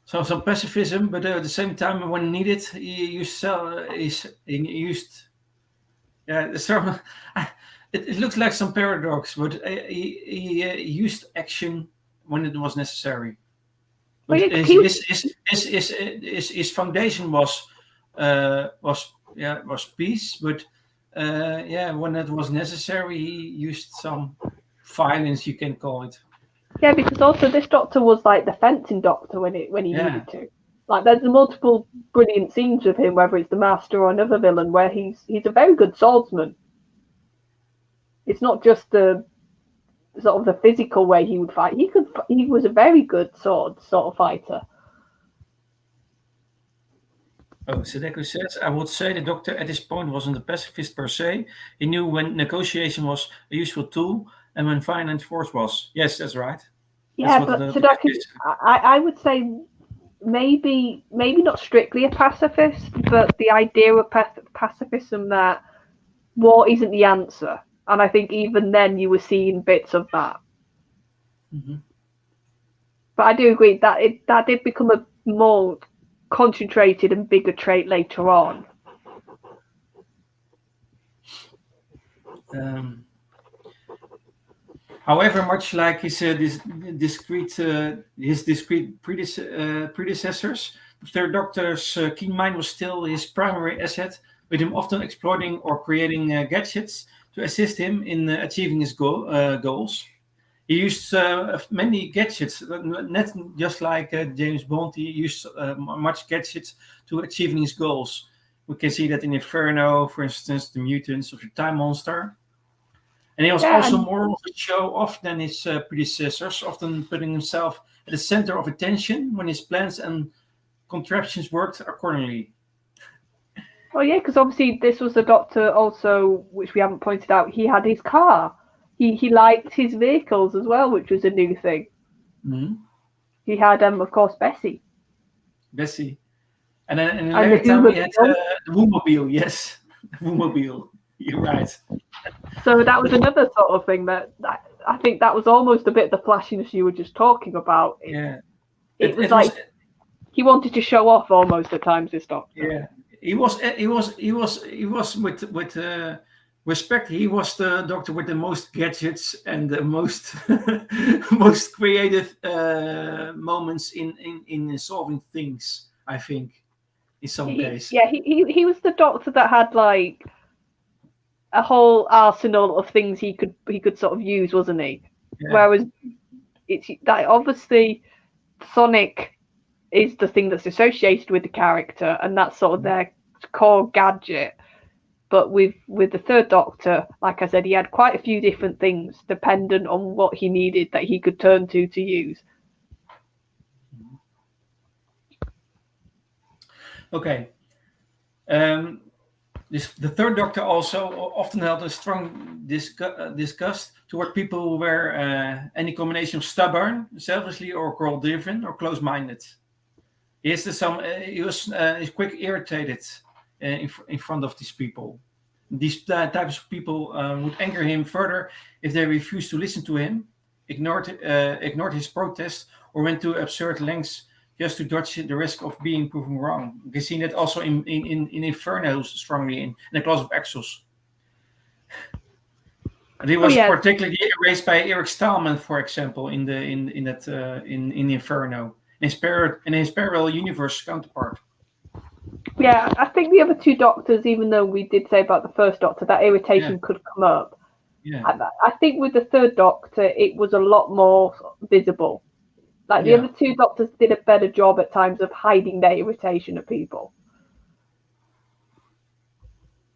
So some pacifism, but at the same time, when needed, he used. It looks like some paradox, but he used action when it was necessary. But his foundation was peace. But when it was necessary, he used some violence, you can call it. Yeah, because also this Doctor was like the fencing Doctor when he needed to. Like there's multiple brilliant scenes with him, whether it's the Master or another villain, where he's a very good swordsman. It's not just the sort of the physical way he would fight. He was a very good sword sort of fighter. Oh, Sadeko says, I would say the Doctor at this point wasn't a pacifist per se. He knew when negotiation was a useful tool and when violent force was. Yes, that's right. Yeah, but Sadeko, I would say maybe not strictly a pacifist, but the idea of pacifism that war isn't the answer. And I think even then you were seeing bits of that. Mm-hmm. But I do agree that that did become a more concentrated and bigger trait later on. However, much like his discrete predecessors, the Third Doctor's keen mind was still his primary asset, with him often exploiting or creating gadgets to assist him in achieving his goals. He used many gadgets, not just like James Bond. He used much gadgets to achieving his goals. We can see that in Inferno, for instance, the Mutants of the Time Monster. And he was also more of a show-off than his predecessors, often putting himself at the center of attention when his plans and contraptions worked accordingly. Well, yeah, because obviously this was the Doctor also, which we haven't pointed out, he had his car. He liked his vehicles as well, which was a new thing. Mm-hmm. He had, of course, Bessie. And then in later time he had the Woomobile, yes. The Woomobile, you're right. So that was another sort of thing that I think that was almost a bit the flashiness you were just talking about. It was like he wanted to show off almost at times, this Doctor. Yeah. He was with respect. He was the Doctor with the most gadgets and the most most creative moments in solving things. I think in some case. He was the doctor that had like a whole arsenal of things he could sort of use, wasn't he? Yeah. Whereas it's that obviously Sonic is the thing that's associated with the character, and that's sort of their core gadget. But with the third Doctor, like I said, he had quite a few different things dependent on what he needed that he could turn to use. Okay. The third Doctor also often held a strong disgust toward people who were any combination of stubborn, selfishly or goal-driven, or close-minded. He's quick irritated in front of these people. These types of people would anger him further if they refused to listen to him, ignored his protest, or went to absurd lengths just to dodge the risk of being proven wrong. You can see that also in Inferno strongly in the Class of Exos. And he was particularly erased by Eric Stahlman, for example, in Inferno, his parallel universe counterpart. Yeah, I think the other two Doctors, even though we did say about the first Doctor, that irritation could come up. Yeah. I think with the third Doctor, it was a lot more visible. Like the other two Doctors did a better job at times of hiding their irritation at people.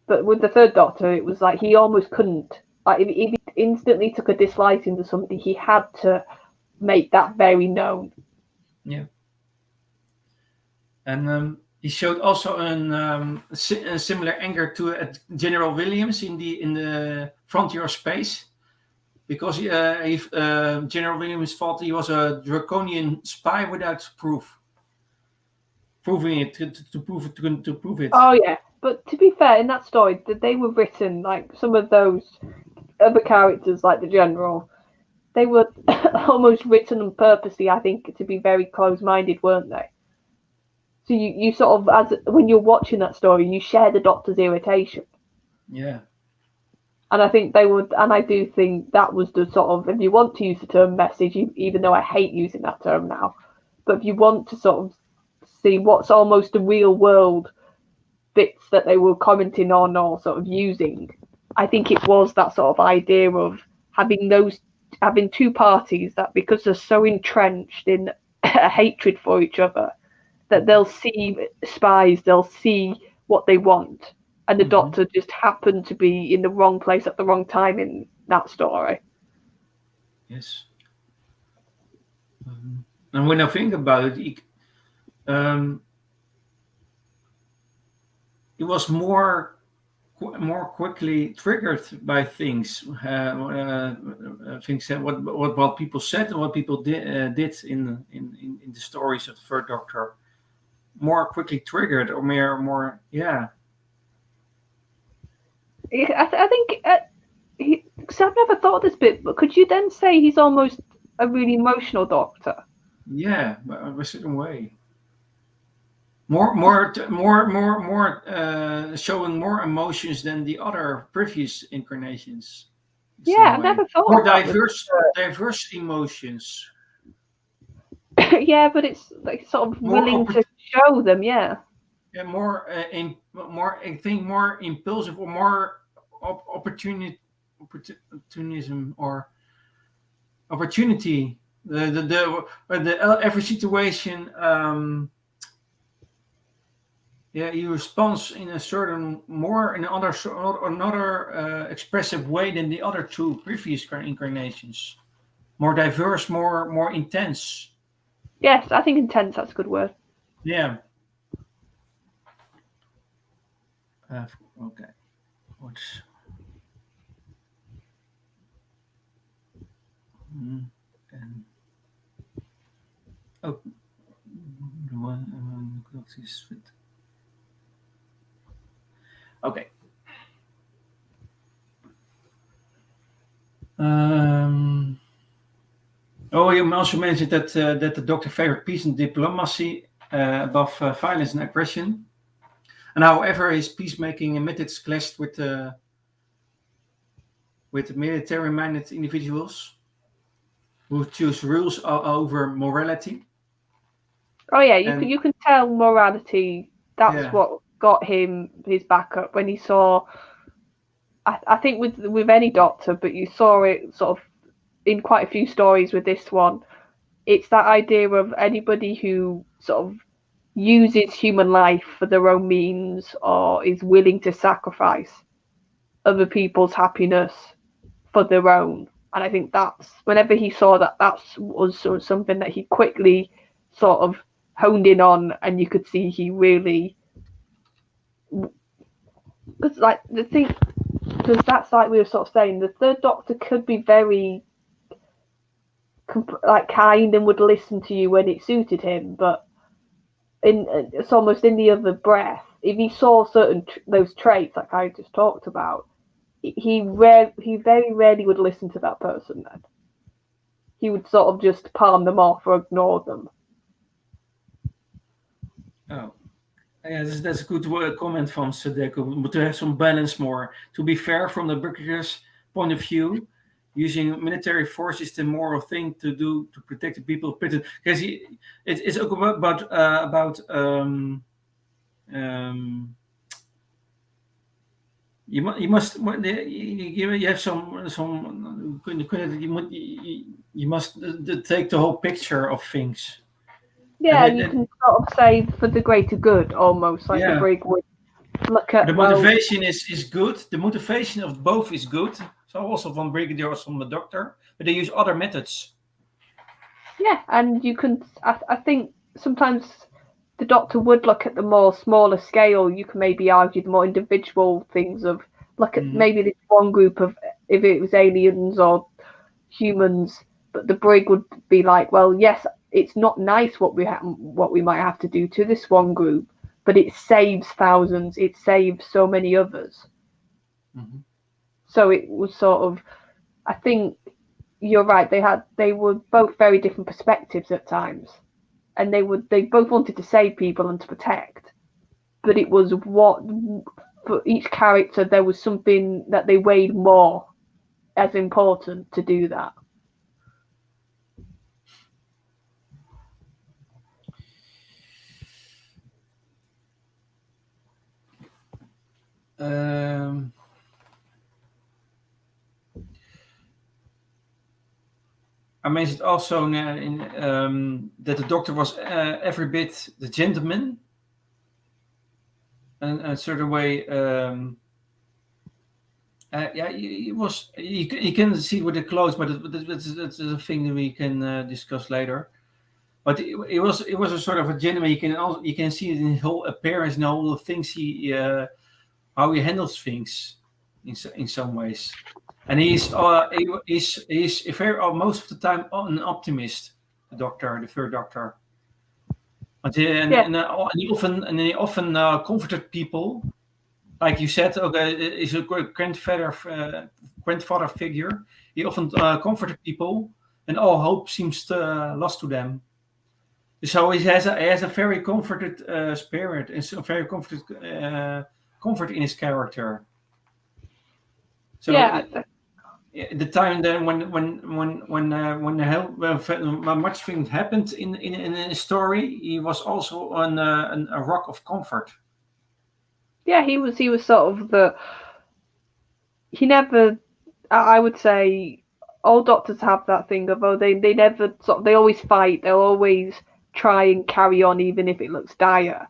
But with the third Doctor, it was like he almost couldn't. Like if he instantly took a dislike into something, he had to make that very known. Yeah. And he showed also a similar anger to General Williams in the Frontier of Space, because General Williams thought he was a draconian spy without proving it to prove it. Oh yeah, but to be fair, in that story, they were written like some of those other characters, like the General. They were almost written on purposely, I think, to be very close-minded, weren't they? So you sort of, when you're watching that story, you share the Doctor's irritation. Yeah. And I think they would, and I do think that was the sort of, if you want to use the term message, even though I hate using that term now, but if you want to sort of see what's almost the real world bits that they were commenting on or sort of using, I think it was that sort of idea of having two parties that, because they're so entrenched in a hatred for each other, that they'll see spies, they'll see what they want. And the Doctor just happened to be in the wrong place at the wrong time in that story. Yes. And when I think about it, it was more quickly triggered by things that what people said and what people did in the stories of the third Doctor. More quickly triggered, or more. I think, because I've never thought of this bit, but could you then say he's almost a really emotional Doctor? Yeah, a certain way. More showing more emotions than the other previous incarnations. Yeah, I've never thought more of diverse emotions. Yeah, but it's like sort of willing to show them. Yeah. Yeah, more impulsive, or more opportunism, or opportunity. The every situation. He responds in another expressive way than the other two previous incarnations. More diverse, more intense. Yes, I think intense. That's a good word. Yeah. Okay. What's and oh, the one is fit. Okay. You also mentioned that the Doctor favored peace and diplomacy above violence and aggression, and however his peacemaking methods clashed with military-minded individuals who choose rules over morality. Oh yeah, you can tell morality that's what got him his backup when he saw. I think with any doctor, but you saw it sort of in quite a few stories with this one. It's that idea of anybody who sort of uses human life for their own means or is willing to sacrifice other people's happiness for their own. And I think that's whenever he saw that, was sort of something that he quickly sort of honed in on, and you could see he really, because like the thing, because that's like we were sort of saying, the third Doctor could be very like kind and would listen to you when it suited him, but it's almost in the other breath. If he saw certain those traits, like I just talked about, he very rarely would listen to that person. Then he would sort of just palm them off or ignore them. Oh, yeah, that's a good comment from Sadeko. But to have some balance more. To be fair, from the British point of view, using military force is the moral thing to do to protect the people of Britain. Because it's about you must you have some you must take the whole picture of things. Yeah, you can sort of say for the greater good, almost like the Brig would look at. The motivation is good. The motivation of both is good. So also from Brigadier or from the Doctor, but they use other methods. Yeah, and you can. I think sometimes the Doctor would look at the more smaller scale. You can maybe argue the more individual things of look at maybe this one group of if it was aliens or humans, but the Brig would be like, well, yes, it's not nice what we might have to do to this one group, but it saves thousands. It saves so many others. Mm-hmm. So it was sort of. I think you're right. They were both very different perspectives at times. And they both wanted to save people and to protect, but it was what for each character there was something that they weighed more as important to do that. I mentioned also that the Doctor was every bit the gentleman, and a certain way. He was. You can see with the clothes, but that's a thing that we can discuss later. But it was a sort of a gentleman. You can see it in his whole appearance and all the things how he handles things in some ways. And he's very most of the time an optimist. The Doctor, the third Doctor. But he often comforted people, like you said. Okay, he's a grandfather figure. He often comforted people, and all hope seems lost to them. So he has a very comforted spirit, and so very comforted comfort in his character. So the time then when much things happened in a story, he was also on a rock of comfort. Yeah, he was sort of he never. I would say all Doctors have that thing of they never they always fight. They'll always try and carry on even if it looks dire.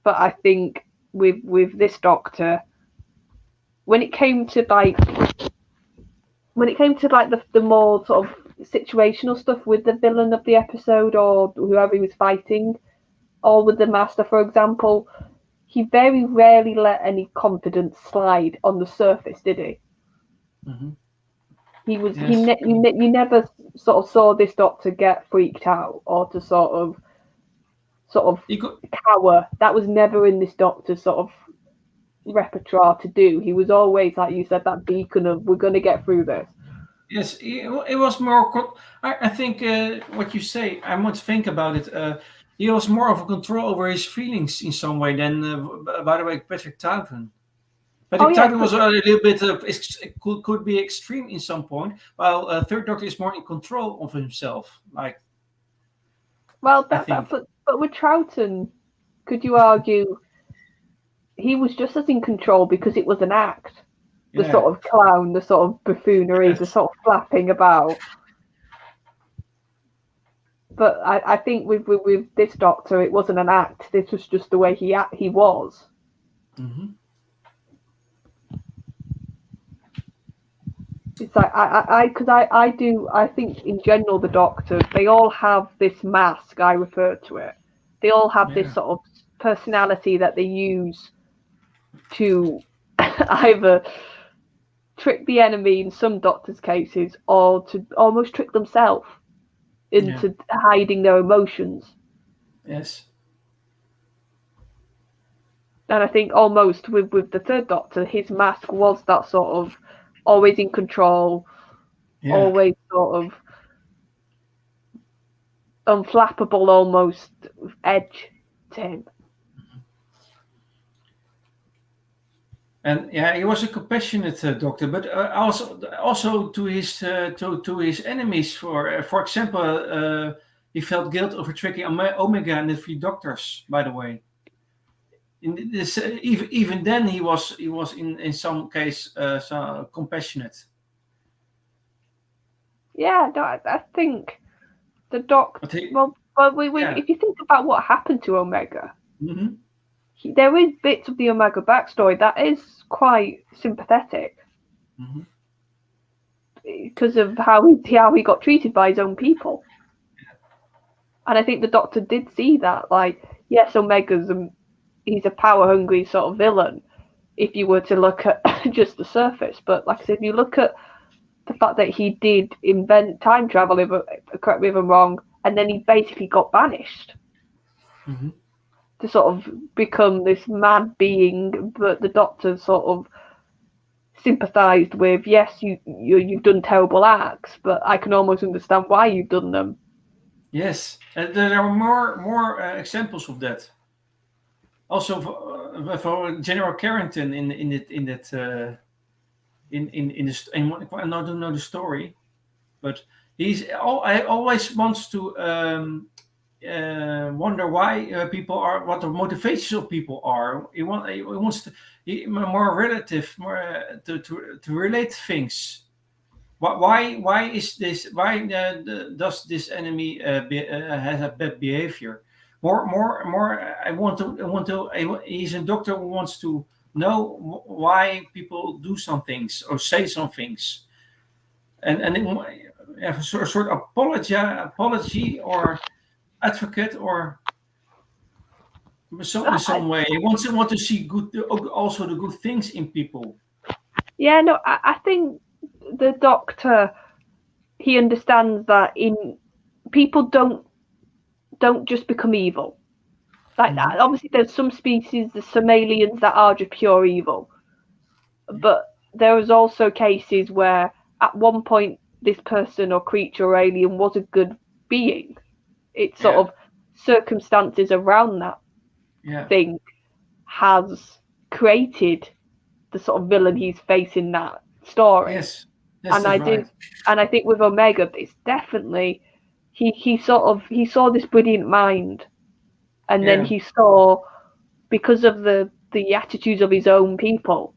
But I think with this Doctor, when it came to the more sort of situational stuff with the villain of the episode or whoever he was fighting, or with the Master, for example, he very rarely let any confidence slide on the surface, did he? Mm-hmm. He was. Yes. You never sort of saw this Doctor get freaked out or to sort of cower. That was never in this Doctor's sort of repertoire to do. He was always, like you said, that beacon of we're going to get through this. Yes, it was more. I think what you say. I must think about it. He was more of a control over his feelings in some way than, by the way, Patrick Troughton. Patrick Troughton was a little bit could be extreme in some point, while Third Doctor is more in control of himself. Like, but with Troughton, could you argue he was just as in control because it was an act? The sort of clown, the sort of buffoonery, the sort of flapping about. But I think with this Doctor, it wasn't an act. This was just the way he was. Mm-hmm. It's like I think in general the Doctors, they all have this mask. I refer to it. They all have this sort of personality that they use to either trick the enemy in some Doctors' cases, or to almost trick themselves into hiding their emotions. Yes. And I think almost with the third Doctor, his mask was that sort of always in control, always sort of unflappable almost edge to him. And he was a compassionate Doctor, but also to his enemies. For example, he felt guilt over tricking Omega and the three Doctors. By the way, in this, even then he was in some case compassionate. Yeah, no, I think the Doctor. If you think about what happened to Omega. Mm-hmm. There is bits of the Omega backstory that is quite sympathetic, because of how he got treated by his own people. And I think the Doctor did see that. Like, yes, he's a power-hungry sort of villain, if you were to look at just the surface. But like I said, if you look at the fact that he did invent time travel, correct me if I'm wrong, and then he basically got banished. Mm-hmm. To sort of become this mad being, but the Doctor sort of sympathised with. Yes, you've done terrible acts, but I can almost understand why you've done them. Yes, there are more examples of that. Also, for General Carrington I don't know the story, but I always wants to. Wonder why people are, what the motivations of people are. He wants to more relative, more to relate things. Why is this? Why does this enemy has a bad behavior? More. I want to. He's a doctor who wants to know why people do some things or say some things, and have a sort of apology or advocate, or in some way he want to see good, also the good things in people. Yeah, no, I think the Doctor, he understands that in people don't just become evil like that. Obviously, there's some species, there's some aliens that are just pure evil, but there was also cases where at one point this person or creature or alien was a good being. It's sort of circumstances around that thing has created the sort of villain he's facing that story. Yes, and I think with Omega, it's definitely he saw this brilliant mind, and then he saw, because of the attitudes of his own people.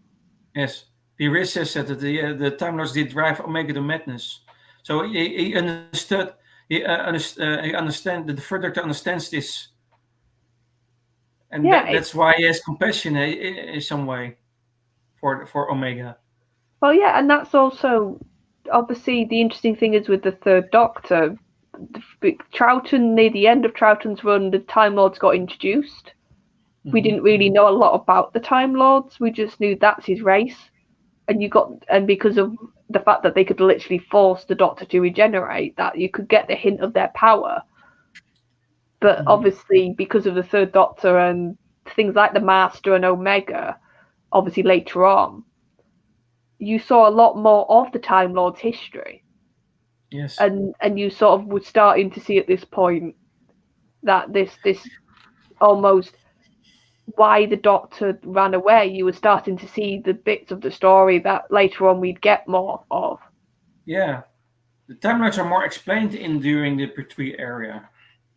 Yes, Pires says that the Time Lords did drive Omega to madness. So he understood. He understand that the further to understands this, and that's why he has compassion in some way for Omega. Well, yeah, and that's also obviously the interesting thing is with the third Doctor. Troughton, near the end of Troughton's run, the Time Lords got introduced. We didn't really know a lot about the Time Lords. We just knew that's his race, and because of the fact that they could literally force the Doctor to regenerate, that you could get the hint of their power. But obviously, because of the third Doctor and things like the Master and Omega, obviously later on, you saw a lot more of the Time Lords' history. Yes. And you sort of were starting to see at this point that this almost why the Doctor ran away. You were starting to see the bits of the story that later on we'd get more of. Yeah, the Time Lords are more explained during the Prithvi area.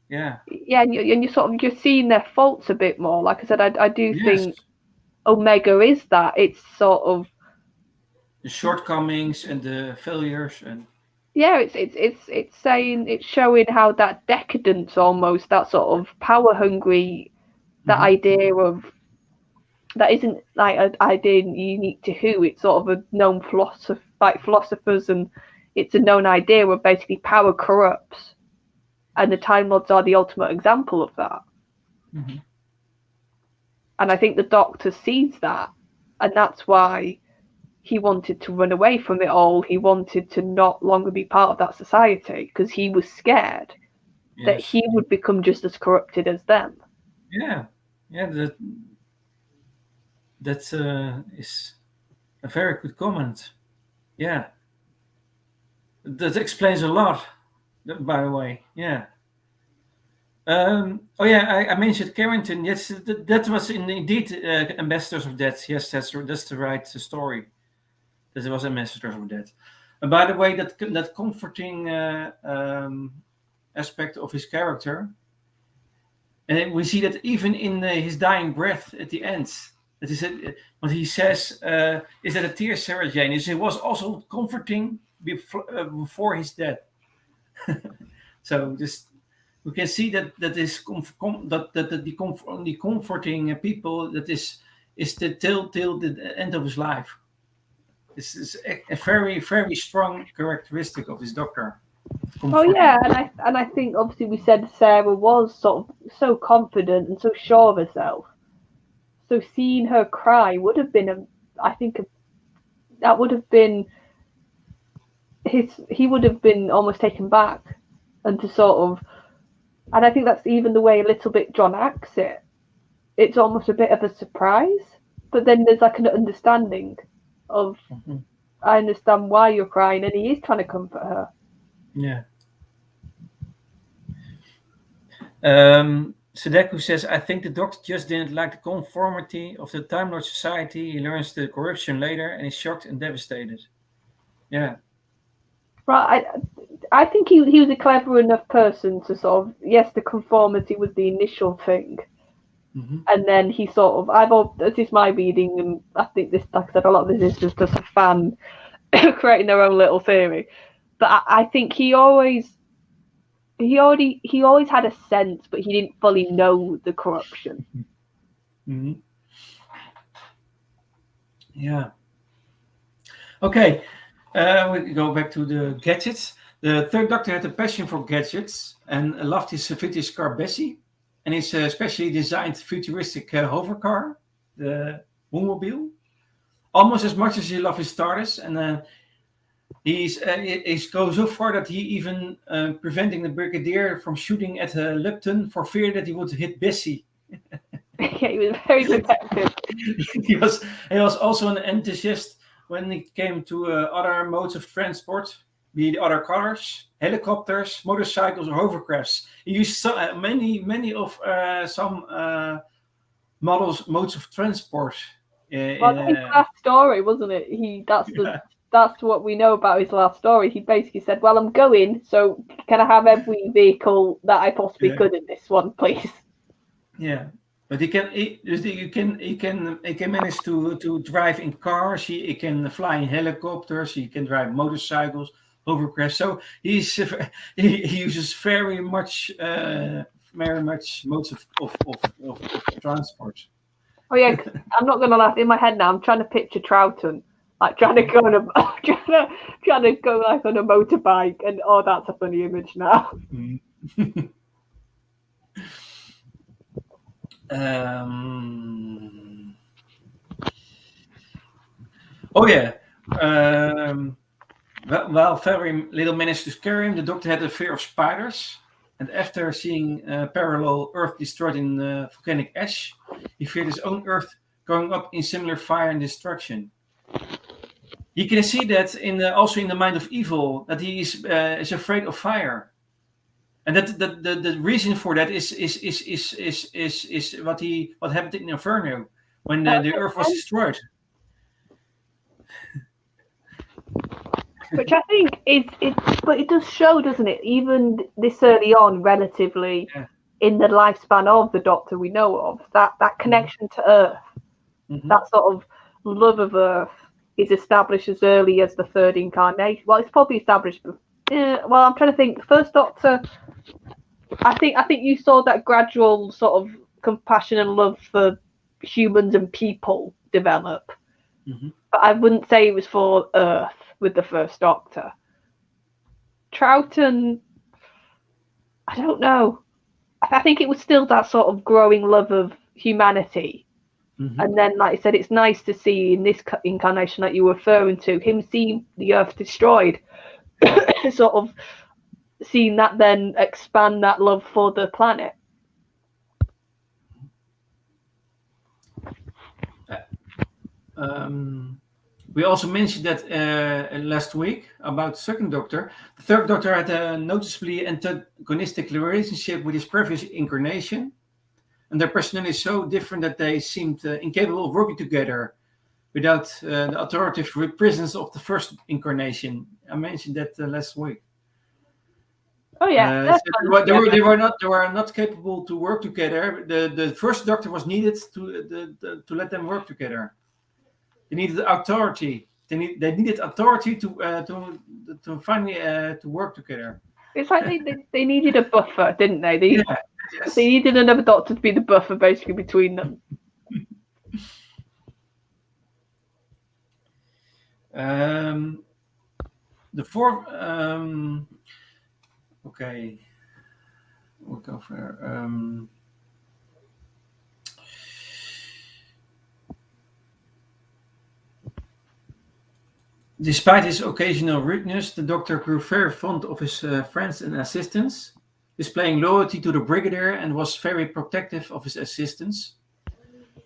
Yeah. Yeah, and you're seeing their faults a bit more. Like I said, I do Yes. think Omega is that. It's sort of The shortcomings and the failures and. yeah, it's showing how that decadence almost, that sort of power hungry, that Mhm. idea of that isn't like an idea unique to who. It's sort of a known philosopher, like philosophers, and it's a known idea where basically power corrupts, and the Time Lords are the ultimate example of that. Mhm. And I think the Doctor sees that, and that's why he wanted to run away from it all. He wanted to not longer be part of that society because he was scared that Yes. he would become just as corrupted as them. Yeah. Yeah. That is a very good comment. Yeah. That explains a lot. By the way. Yeah. Oh yeah, I mentioned Carrington. Yes, that was indeed Ambassadors of Death. Yes, that's the right story. That it was Ambassadors of Death. And by the way, that comforting aspect of his character, and we see that even in his dying breath at the end. That is what he says. Is that a tear, Sarah Jane? Is it was also comforting before his death. So just we can see that is the comforting people that is the till the end of his life. This is a very very strong characteristic of this Doctor. Oh yeah, Comforting. and I think obviously we said Sarah was sort of so confident and so sure of herself. So seeing her cry would have been I think that would have been he would have been almost taken back, and to sort of, and I think that's even the way a little bit John acts it. It's almost a bit of a surprise, but then there's like an understanding of Mhm. I understand why you're crying, and he is trying to comfort her. Yeah. Sudeku says, I think the Doctor just didn't like the conformity of the Time Lord Society. He learns the corruption later and is shocked and devastated. Yeah. Right, I think he was a clever enough person to sort of, yes, the conformity was the initial thing, Mm-hmm. and then he sort of, this is my reading, and I think this, like I said, a lot of this is just a fan creating their own little theory, but I think he always had a sense, but he didn't fully know the corruption. Mm-hmm. Yeah. Okay. We go back to the gadgets. The third Doctor had a passion for gadgets and loved his vintage car Bessie and his specially designed futuristic hover car, the Woomobile, almost as much as he loved his TARDIS. And he's goes so far that he even preventing the Brigadier from shooting at Lipton for fear that he would hit Bessie. Yeah, he was very protective. he was he was also an enthusiast when it came to other modes of transport, be it other cars, helicopters, motorcycles, or hovercrafts. He used many of some modes of transport. Well, his last story, wasn't it? Yeah, That's what we know about his last story. He basically said, "Well, I'm going, so can I have every vehicle that I possibly yeah, could in this one, please?" yeah. But he can manage to drive in cars. He can fly in helicopters. He can drive motorcycles, hovercraft. So he uses very much modes of transport. Oh yeah, 'cause I'm not gonna laugh. In my head now, I'm trying to picture Troughton, like trying to go on a trying to go like on a motorbike, and oh, that's a funny image now. Mhm. um, oh yeah. Um, while very little managed to scare him, the Doctor had a fear of spiders. And after seeing parallel Earth destroyed in volcanic ash, he feared his own Earth going up in similar fire and destruction. He can see that also in the mind of evil that he is afraid of fire, and that the reason for that is what happened in Inferno when That the makes Earth was sense. destroyed. Which I think but it does show, doesn't it? Even this early on, relatively Yeah. in the lifespan of the Doctor we know of, that connection to Earth, that sort of love of Earth, is established as early as the third incarnation. Well, it's probably established. Well, I'm trying to think. The first Doctor, I think you saw that gradual sort of compassion and love for humans and people develop. But I wouldn't say it was for Earth with the first Doctor. Troughton, I don't know. I think it was still that sort of growing love of humanity. And then, like I said, it's nice to see in this incarnation that you were referring to, him seeing the Earth destroyed, sort of seeing that then expand that love for the planet. We also mentioned that last week about the second Doctor. The third Doctor had a noticeably antagonistic relationship with his previous incarnation, and their personality is so different that they seemed incapable of working together without the authoritative presence of the first incarnation. I mentioned that last week. Oh yeah, so they were not capable to work together. The first Doctor was needed to let them work together. They needed authority. They needed authority to finally to work together. It's like they needed a buffer, didn't they? They Yes. needed another Doctor to be the buffer, basically, between them. The fourth. Okay. We'll go for. Despite his occasional rudeness, the Doctor grew very fond of his friends and assistants, displaying loyalty to the Brigadier and was very protective of his assistants.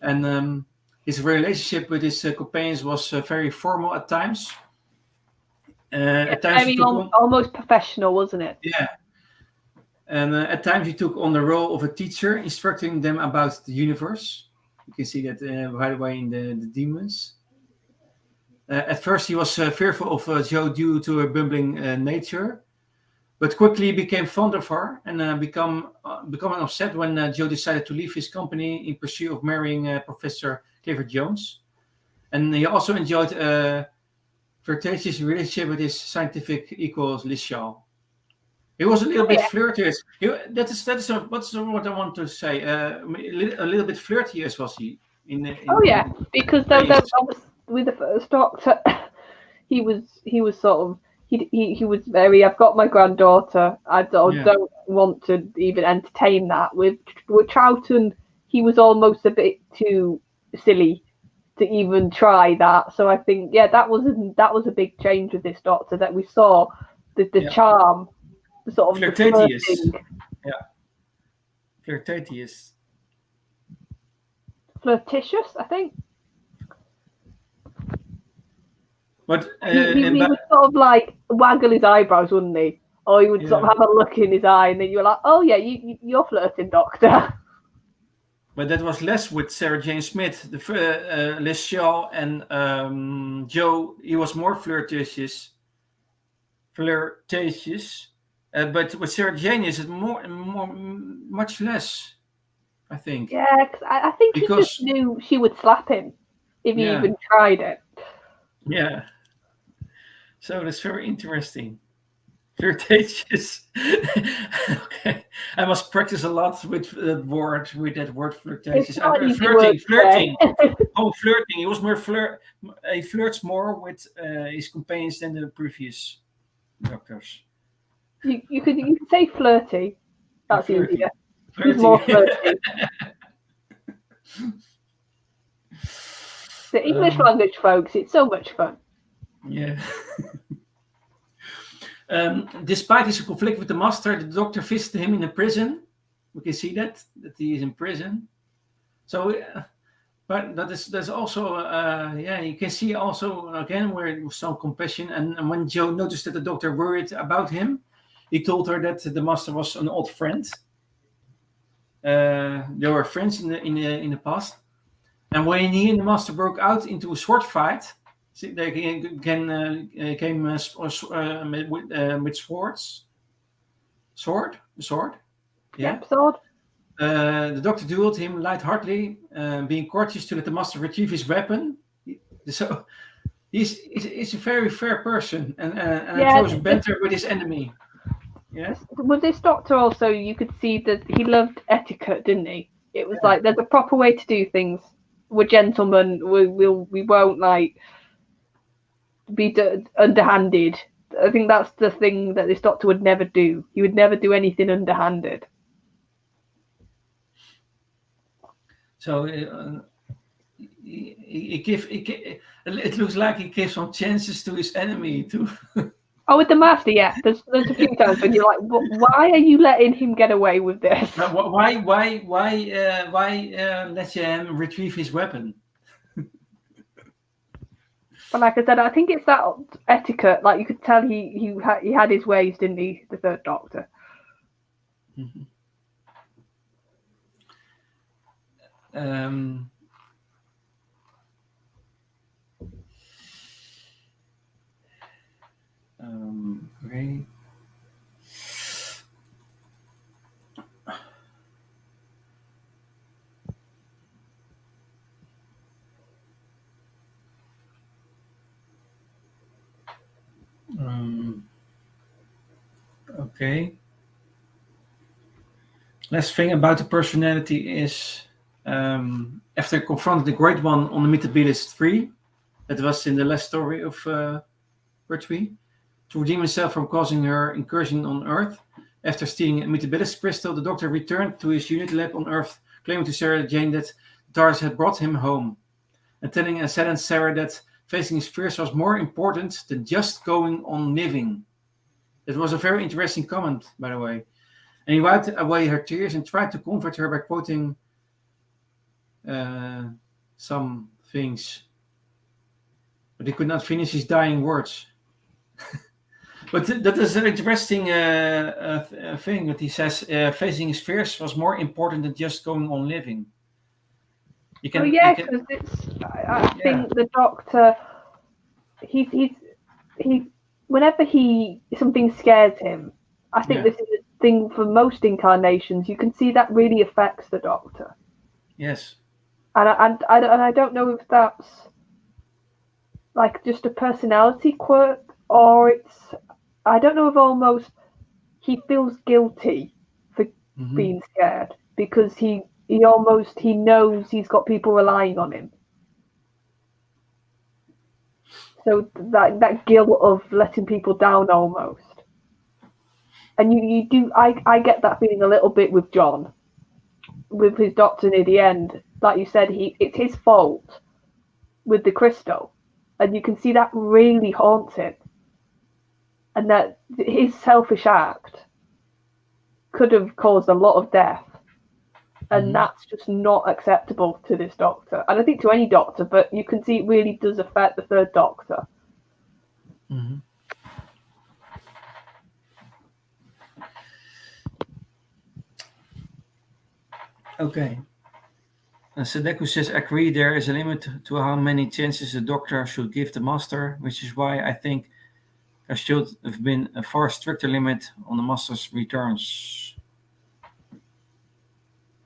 And his relationship with his companions was very formal at times. At times he took almost professional, wasn't it? Yeah. And at times he took on the role of a teacher, instructing them about the universe. You can see that, by the way, in the Demons. At first, he was fearful of Jo due to her bumbling nature, but quickly became fond of her and becoming upset when Jo decided to leave his company in pursuit of marrying Professor Clifford Jones. And he also enjoyed a flirtatious relationship with his scientific equal, Liz Shaw. He was a little bit flirtatious. That's what I want to say. A little bit flirtatious was he. Because with the first Doctor, he was sort of he was very. I've got my granddaughter. I don't want to even entertain that. With Troughton, he was almost a bit too silly to even try that. So I think that was a big change with this Doctor, that we saw the charm, the sort of flirtatious. Flirtatious. Flirtatious, I think. But he would sort of like waggle his eyebrows, wouldn't he? Or he would sort of have a look in his eye, and then you were like, "Oh yeah, you're flirting, Doctor." But that was less with Sarah Jane Smith, Liz Shaw, and Jo. He was more flirtatious. But with Sarah Jane, is it much less? I think. Yeah, cause I think he just knew she would slap him if he even tried it. Yeah. So that's very interesting. Flirtatious. Okay. I must practice a lot with that word flirtatious. Flirting. Oh, flirting. He was more he flirts more with his companions than the previous Doctors. You could say flirty. That's flirty. Easier. He's more flirty. The English language, folks, it's so much fun. Yeah. Despite his conflict with the Master, the Doctor visited him in a prison. We can see that he is in prison. So, but there's also, you can see also again where it was some compassion. And when Jo noticed that the Doctor worried about him, he told her that the Master was an old friend. They were friends in the past. And when he and the Master broke out into a sword fight, They came with swords. Sword. Yeah. Yep, sword. The doctor dueled him lightheartedly, being courteous to let the master retrieve his weapon. So he's a very fair person and enjoys banter with his enemy. Yeah. With this doctor also, you could see that he loved etiquette, didn't he? It was like there's a proper way to do things. We're gentlemen. We won't like be underhanded. I think that's the thing that this doctor would never do. He would never do anything underhanded. So it looks like he gives some chances to his enemy too. Oh, with the master, yeah. There's a few times when you're like, why are you letting him get away with this? Why let him retrieve his weapon? But like I said, I think it's that etiquette. Like you could tell he had his ways, didn't he? The third Doctor. Mm-hmm. Okay. Okay. Last thing about the personality is after confronting the Great One on the Mythobilist 3, that was in the last story of Pertwee, to redeem himself from causing her incursion on Earth. After stealing a Mythobilist crystal, the Doctor returned to his unit lab on Earth, claiming to Sarah Jane that TARDIS had brought him home, and telling saddened Sarah that facing his fears was more important than just going on living. It was a very interesting comment, by the way. And he wiped away her tears and tried to comfort her by quoting some things. But he could not finish his dying words. But that is an interesting thing that he says. Facing his fears was more important than just going on living. Because I think the Doctor, he whenever something scares him, I think this is a thing for most incarnations. You can see that really affects the Doctor. Yes. And I don't know if that's like just a personality quirk or I don't know if almost he feels guilty for being scared because he knows he's got people relying on him. So that guilt of letting people down almost. And you do I get that feeling a little bit with John, with his doctor near the end. Like you said, it's his fault with the crystal, and you can see that really haunts him, and that his selfish act could have caused a lot of death, and that's just not acceptable to this Doctor, and I think to any Doctor. But you can see it really does affect the third Doctor. Mm-hmm. Okay. Sadeku says, agree, there is a limit to how many chances the Doctor should give the Master, which is why I think there should have been a far stricter limit on the Master's returns.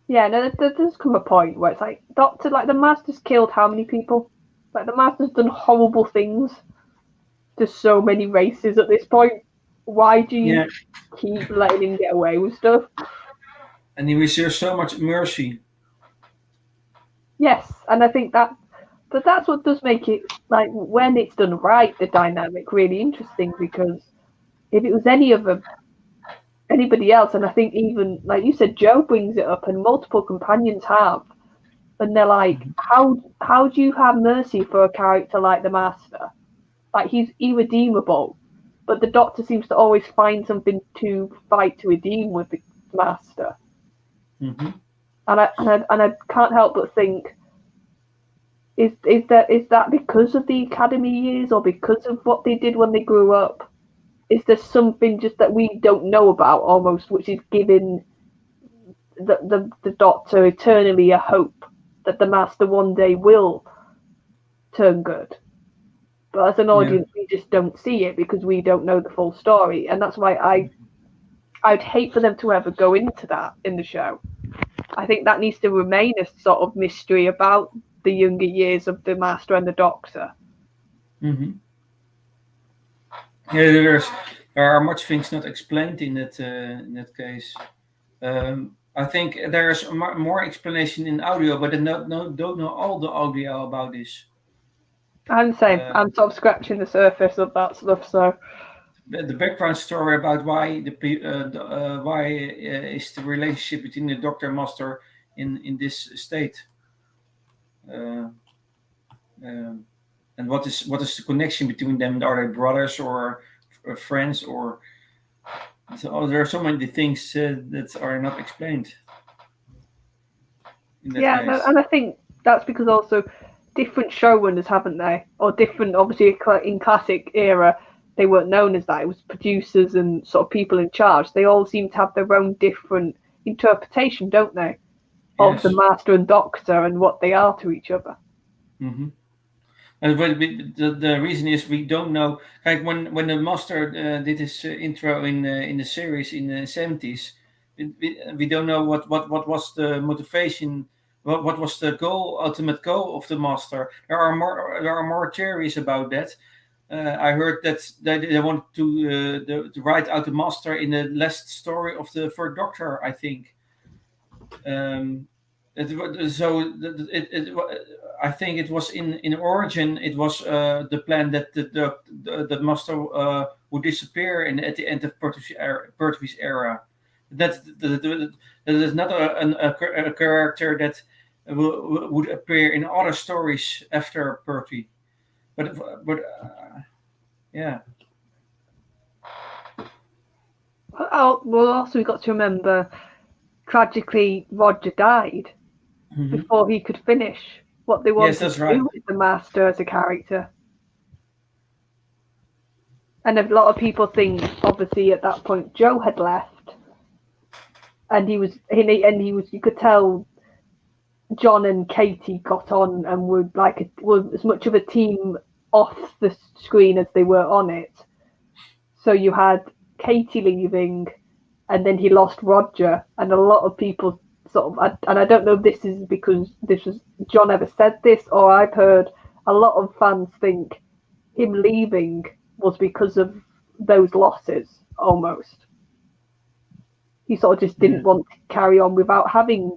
Yeah, no, there does come a point where it's like, Doctor, like the Master's killed how many people? Like the Master's done horrible things to so many races at this point. Why do you keep letting him get away with stuff? And he reserves so much mercy. Yes, and I think that's what does make it, like, when it's done right, the dynamic really interesting, because if it was anybody else, and I think even, like you said, Joe brings it up, and multiple companions have, and they're like, how do you have mercy for a character like the Master? Like, he's irredeemable, but the Doctor seems to always find something to fight to redeem with the Master. Mm-hmm. And I can't help but think, is that because of the Academy years, or because of what they did when they grew up? Is there something just that we don't know about, almost, which is giving the Doctor eternally a hope that the Master one day will turn good? But as an audience, we just don't see it because we don't know the full story, and that's why I'd hate for them to ever go into that in the show. I think that needs to remain a sort of mystery about the younger years of the Master and the Doctor. Mm-hmm. Yeah, there are much things not explained in that case. I think there's more explanation in audio, but I don't know all the audio about this. I'm the same. I'm sort of scratching the surface of that stuff. So the background story about why why is the relationship between the Doctor and Master in this state, and what is the connection between them? Are they brothers or friends or? So there are so many things that are not explained. Yeah, no, and I think that's because also different showrunners, haven't they? Or different, obviously, in classic era, they weren't known as that. It was producers and sort of people in charge. They all seem to have their own different interpretation, don't they? Of the Master and Doctor and what they are to each other. Mm-hmm. And the reason is we don't know. Like when the Master did his intro in the series in the 70s, we don't know what was the motivation. What was the ultimate goal of the Master? There are more theories about that. I heard that they want to write out the Master in the last story of the third Doctor, I think. I think it was in origin. It was the plan that the Master would disappear at the end of Pertwee's era. That is not a character that would appear in other stories after Pertwee. But yeah. Well, also we got to remember, tragically, Roger died before he could finish what they wanted to do with the Master as a character. And a lot of people think, obviously, at that point, Joe had left, and he was. You could tell John and Katie got on and were as much of a team off the screen as they were on it. So you had Katie leaving, and then he lost Roger, and a lot of people sort of, and I don't know if this is because this was John ever said this, or I've heard a lot of fans think him leaving was because of those losses. Almost, he sort of just didn't want to carry on without having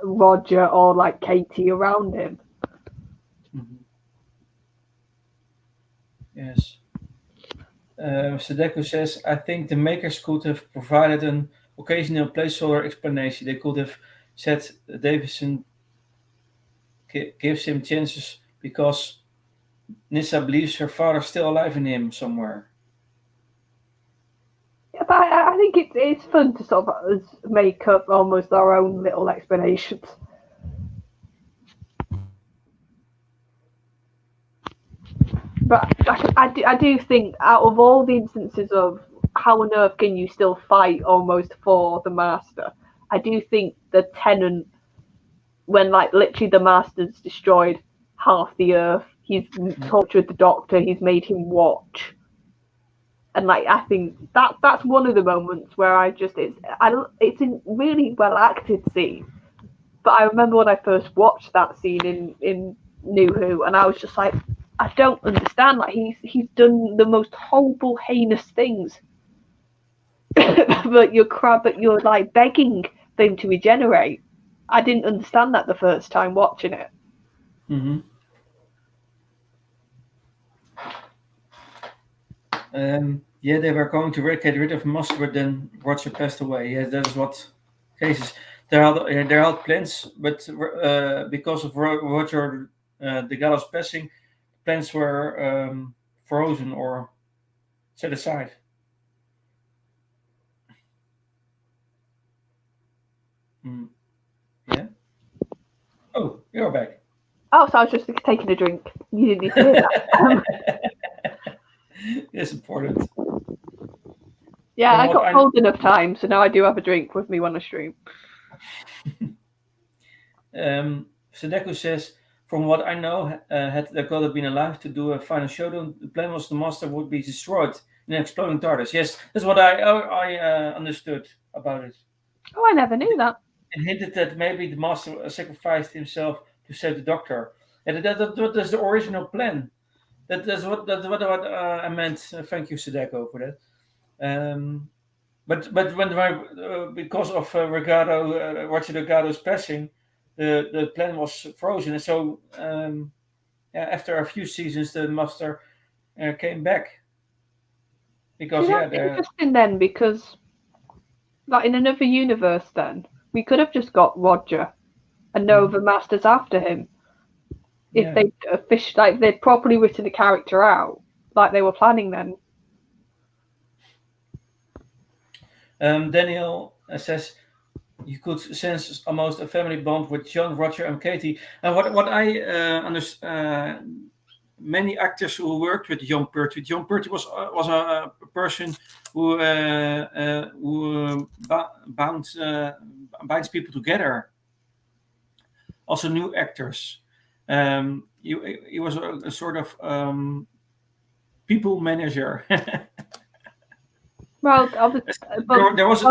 Roger or like Katie around him. Mm-hmm. Yes. Sadeko says, I think the makers could have provided an occasional placeholder explanation. They could have said Davison gives him chances because Nyssa believes her father's still alive in him somewhere. Yeah, but I think it's fun to sort of make up almost our own little explanations. But I do think out of all the instances of how on earth can you still fight almost for the Master, I do think the Tenant, when like literally the Master's destroyed half the earth, he's tortured the Doctor, he's made him watch, and like I think that's one of the moments where it's a really well acted scene. But I remember when I first watched that scene in New Who, and I was just like, I don't understand. Like he's done the most horrible, heinous things, but you're like begging for him to regenerate. I didn't understand that the first time watching it. Mm-hmm. Yeah, they were going to get rid of Master, but then Roger passed away. Yeah, that's what cases. They had plans, but because of Roger the gallows passing, plans were frozen or set aside. Yeah. Oh, you're back. Oh, so I was just taking a drink. You didn't need to hear that. It's important. Yeah, I got cold enough time, so now I do have a drink with me when I stream. Sadeko says, from what I know, had the God been alive to do a final showdown, the plan was the Master would be destroyed in an exploding TARDIS. Yes, that's what I understood about it. Oh, I never knew that. It hinted that maybe the Master sacrificed himself to save the Doctor. And that's the original plan. That's what I meant. Thank you, Sadeko, for that. Um, but because of Roger Delgado's passing, the plan was frozen. And so after a few seasons, the Master came back because See, that's interesting then, because like in another universe, then we could have just got Roger and no other Masters after him if they'd properly written the character out like they were planning then. Daniel says you could sense almost a family bond with John, Roger, and Katie. And what I understand, many actors who worked with John Pertwee. John Pertwee was a person who binds people together. Also, new actors. He was a sort of people manager. Well, there was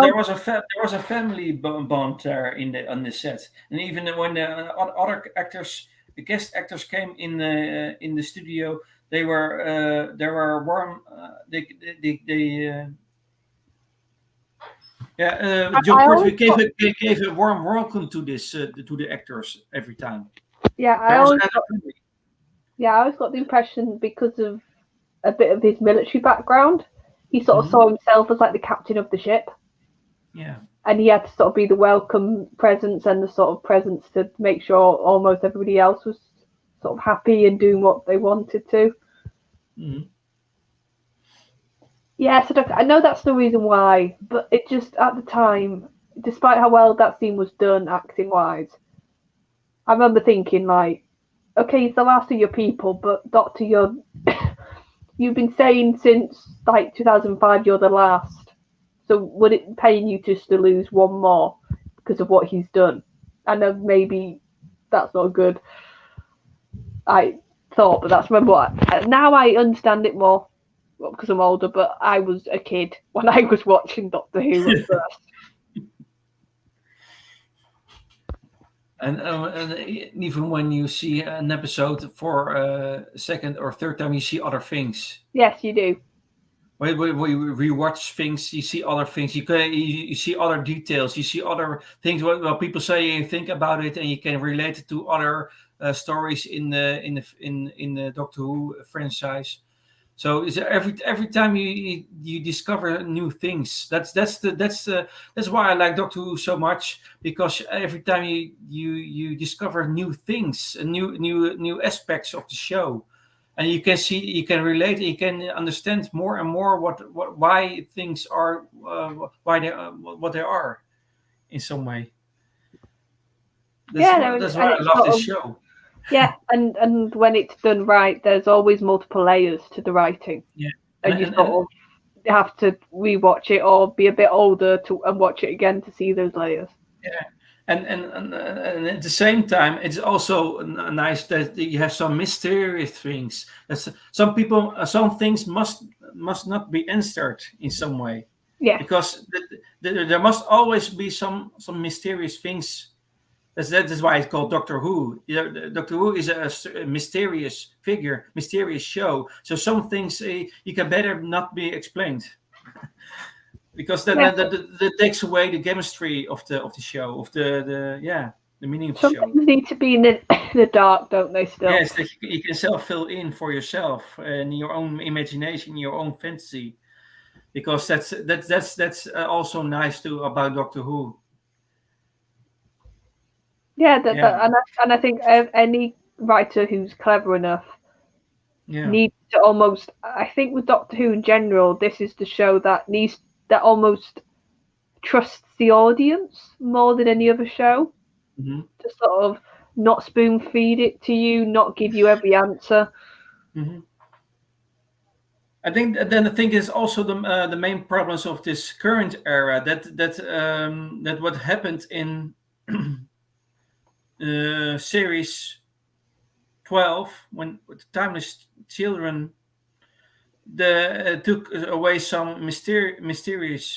a family bond there on the set, and even when the other actors, the guest actors came in the studio, they were warm. John Pertwee gave a warm welcome to the actors every time. I always got the impression, because of a bit of his military background, he sort of saw himself as like the captain of the ship. Yeah. And he had to sort of be the welcome presence and the sort of presence to make sure almost everybody else was sort of happy and doing what they wanted to. Mm-hmm. Yeah, so I know that's the reason why, but it just, at the time, despite how well that scene was done acting-wise, I remember thinking, like, okay, it's the last of your people, but Doctor, you've been saying since, like, 2005 you're the last. So would it pain you just to lose one more because of what he's done? I know maybe that's not good, I thought, but that's remember what, now I understand it more because I'm older, but I was a kid when I was watching Doctor Who at first. And even when you see an episode for a second or third time, you see other things. Yes, you do. When we rewatch things, you see other things. You see other details. You see other things. What people say and think about it, and you can relate it to other stories in the Doctor Who franchise. So it's every time you discover new things. That's why I like Doctor Who so much, because every time you discover new things and new aspects of the show, and you can relate, you can understand more and more why things are why they what they are in some way. That's why I love this show. Yeah, and when it's done right, there's always multiple layers to the writing. Yeah, and you sort of have to rewatch it or be a bit older and watch it again to see those layers. Yeah, and at the same time, it's also nice that you have some mysterious things. Some things must not be answered in some way. Yeah, because there must always be some mysterious things. That is why it's called Doctor Who. Doctor Who is a mysterious figure, mysterious show. So some things you can better not be explained, because that takes away the chemistry of the show, of the meaning of the show. Some things need to be in the dark, don't they? Still, yes, that you can fill in for yourself and your own imagination, your own fantasy, because that's also nice too about Doctor Who. Yeah, and I think any writer who's clever enough needs to almost. I think with Doctor Who in general, this is the show that almost trusts the audience more than any other show. Mm-hmm. To sort of not spoon feed it to you, not give you every answer. Mm-hmm. I think is also the main problems of this current era, that what happened in series 12, when the Timeless Children took away some mysterious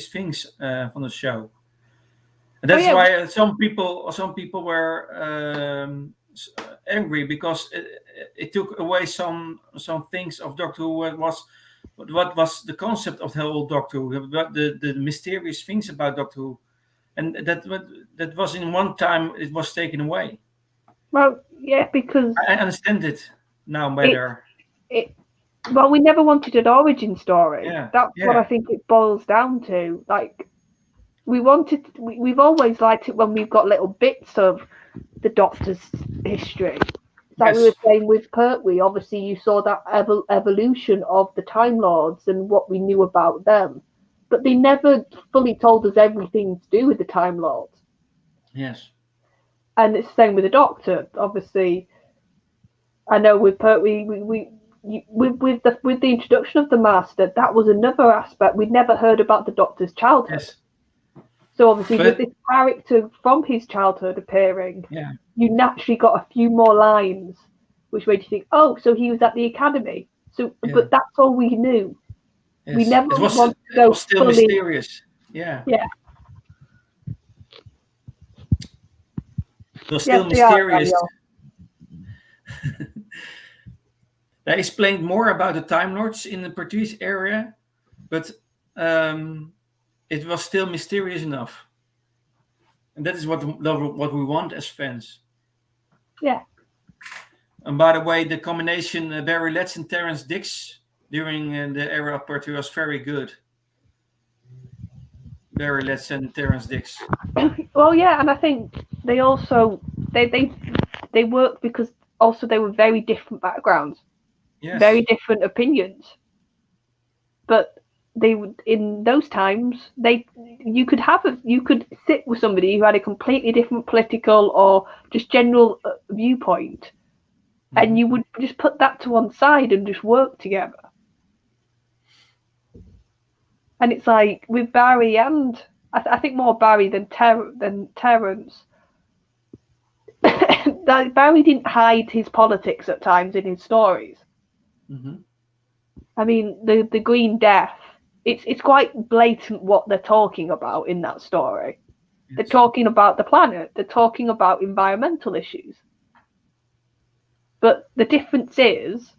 things from the show. And Oh that's yeah, why some people were angry because it took away some things of Doctor Who. What was the concept of the whole Doctor Who? The mysterious things about Doctor Who, and that was in one time it was taken away. well, yeah, because I understand it now it better. it well, we never wanted an origin story. Yeah, That's what I yeah, think it boils down to. Like we've always liked it when we've got little bits of the Doctor's history. It's like we were yes, saying with Pertwee. Obviously, you saw that evolution of the Time Lords and what we knew about them, but they never fully told us everything to do with the Time Lords. yes, And it's the same with the Doctor. Obviously, I know with Pertwee, with the introduction of the Master, that was another aspect we'd never heard about the Doctor's childhood. yes. So obviously, with But this character from his childhood appearing, yeah, you naturally got a few more lines, which made you think, oh, so he was at the academy. So, yeah, but that's all we knew. We yes. never want to It go was still fully. mysterious. Yeah, Yeah, it was yes, still they are, mysterious. Daniel. They explained more about the Time Lords in the Portuguese area, but it was still mysterious enough, and that is what we want as fans. Yeah, And by the way, the combination Barry Letts and Terrence Dix during the era of Pertwee was very good. Barry Letts and Terrence Dix. well, yeah, and I think they also they worked because also they were very different backgrounds, very Yes, different opinions, but they in those times you could sit with somebody who had a completely different political or just general viewpoint, and hmm you would just put that to one side and just work together. And it's like with Barry and I think more Barry than Terrence. That Barry didn't hide his politics at times in his stories. hmm I mean, the Green Death. It's quite blatant what they're talking about in that story. They're yes, talking about the planet. They're talking about environmental issues. But the difference is,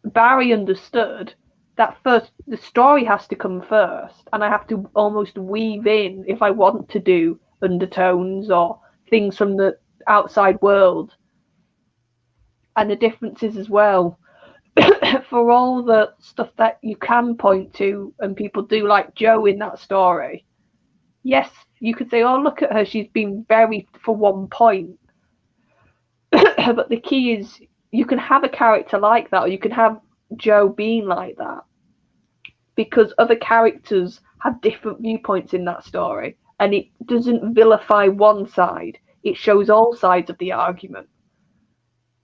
Barry understood that first the story has to come first, and I have to almost weave in if I want to do undertones or things from the outside world. And the difference is as well, for all the stuff that you can point to and people do, like Joe in that story. Yes, you could say, oh, look at her, she's been very for one point. But the key is you can have a character like that, or you can have Joe being like that, because other characters have different viewpoints in that story, and it doesn't vilify one side, it shows all sides of the argument.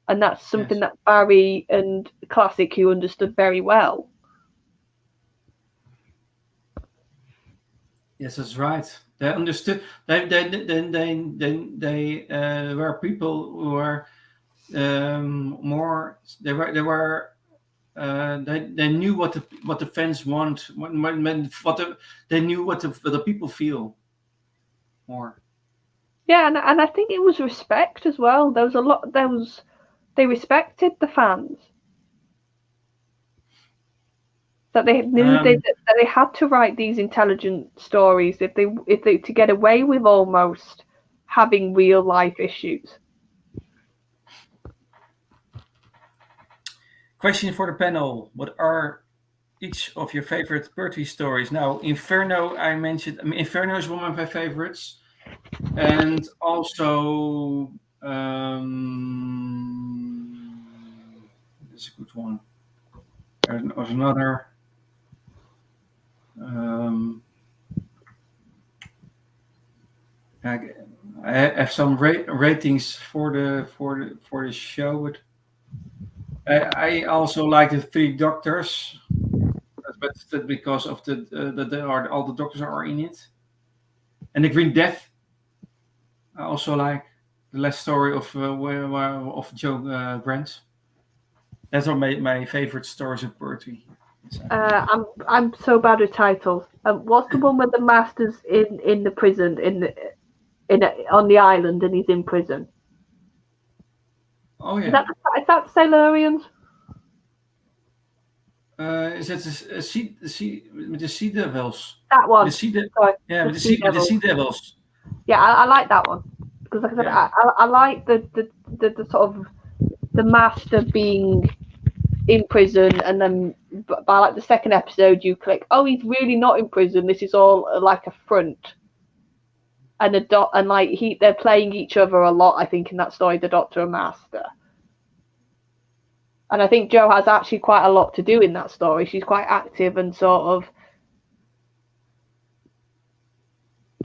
And that's something yes, that Barry and Classic who understood very well. yes. That's right. They understood. They were people who were more. They knew what the fans want. They knew what the people feel more. Yeah, and I think it was respect as well. There was a lot. They respected the fans, that they knew Um, that they had to write these intelligent stories if they to get away with almost having real life issues. Question for the panel: what are each of your favorite Pertwee stories? Now, Inferno, I mentioned. I mean, Inferno is one of my favorites, and also that's a good one. There's another. Um, I, I have some ratings for the show, but I also like the Three Doctors, but that's because of all the doctors are in it, and the Green Death I also like. the last story of Joe Grant. That's one of my favorite stories of Pertwee. I'm so bad with titles. What's the one with the master's in the prison on the island and he's in prison? Oh Is yeah. that the Silurians? Is that with the Sea Devils? That one. The sea de- Sorry, yeah, the with Sea the Devils. Sea Devils. Yeah, I like that one because, like I said, Yeah. I like the sort of the master being in prison, and then by like the second episode, you click, oh, he's really not in prison. This is all like a front, and they're playing each other a lot. I think in that story, the Doctor and Master, and I think Jo has actually quite a lot to do in that story. She's quite active and sort of.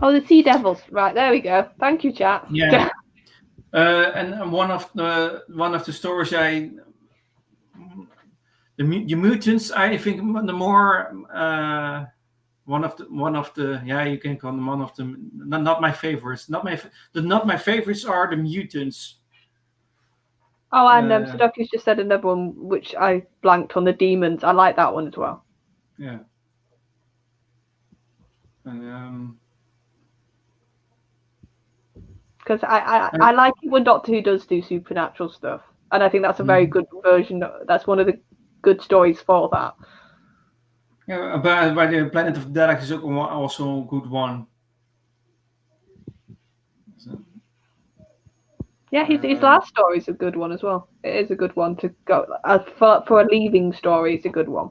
Oh, the Sea Devils. Right, there we go. Thank you, chat. Yeah. And one of the stories the Mutants, I think the more one of the you can call them one of the not my favorites. Not my favorites are the Mutants. Oh, and Sudoku's just said another one which I blanked on, the Demons. I like that one as well. Yeah. Because I like it when Doctor Who does do supernatural stuff, and I think that's a very good version. That's one of the good stories for that. Yeah, by the Planet of the Daleks is also a good one. So, yeah, his last story is a good one as well. It is a good one to go for a leaving story. It's a good one.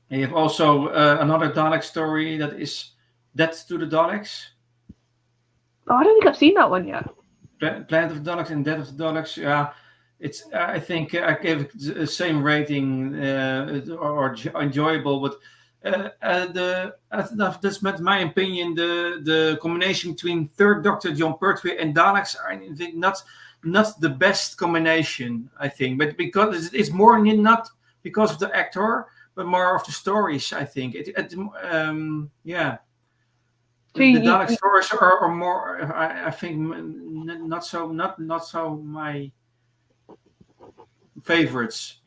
And you have also another Dalek story that is Death to the Daleks. Oh, I don't think I've seen that one yet. Planet of the Daleks and Death of the Daleks. Yeah, it's. I think I gave it the same rating or enjoyable, but that's my opinion. The combination between Third Doctor John Pertwee and Daleks are, I think, not the best combination. I think, but because it's more not because of the actor, but more of the stories. I think yeah. The Dalek stories are more. I think not so my favorites.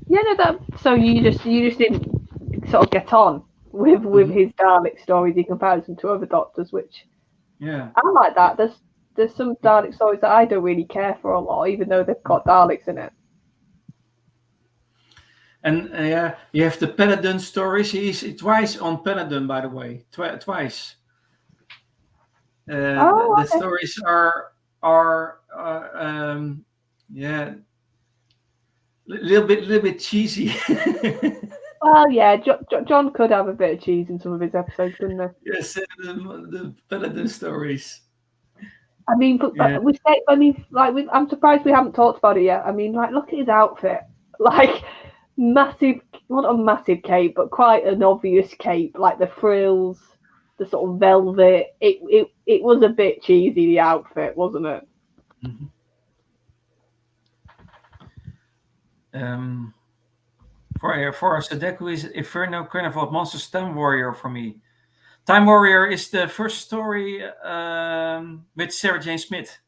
Yeah, no, so you just didn't sort of get on with his Dalek stories in comparison to other Doctors, which I like that. There's some Dalek stories that I don't really care for a lot, even though they've got Daleks in it. And you have the Paladin stories. He's twice on Paladin, by the way, twice. The stories are little bit cheesy. Well, yeah, John could have a bit of cheese in some of his episodes, couldn't he? Yes, the Paladin stories. I mean, I'm surprised we haven't talked about it yet. I mean, like, look at his outfit, like massive, not a massive cape, but quite an obvious cape, like the frills, the sort of velvet. It was a bit cheesy, the outfit, wasn't it? For Sudoku is Inferno, Carnival of Monsters, Time Warrior for me. Time Warrior is the first story with Sarah Jane Smith.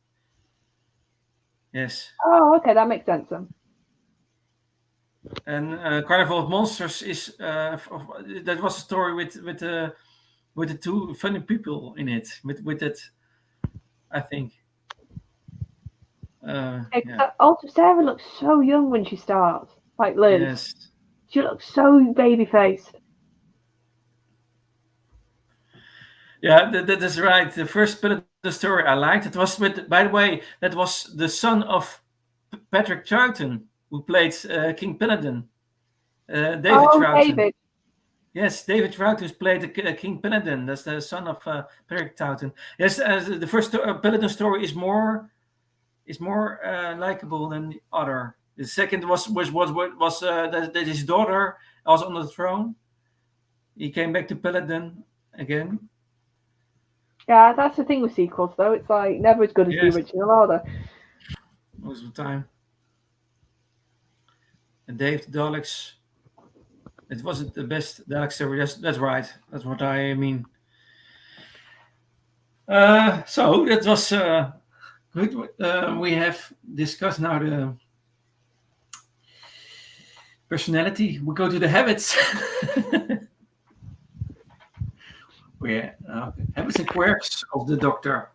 Yes. Oh, okay, that makes sense then. And Carnival of Monsters is that was a story with the two funny people in it. With it, I think. Also, Sarah looks so young when she starts, like Liz. Yes. She looks so baby faced. Yeah, that's right. The first Paladin story I liked. It was by the way, that was the son of Patrick Troughton, who played King Paladin. David Troughton. David. Yes, David Troughton played King Paladin. That's the son of Patrick Troughton. Yes, the first Paladin story is more likable than the other. The second was that his daughter was on the throne. He came back to Paladin again. Yeah, that's the thing with sequels, though. It's like never as good as the original, are they? Most of the time. And Dave the Daleks. It wasn't the best Dalek story. That's right. That's what I mean. So that was good. We have discussed now the personality. We go to the habits. Habits and quirks of the Doctor.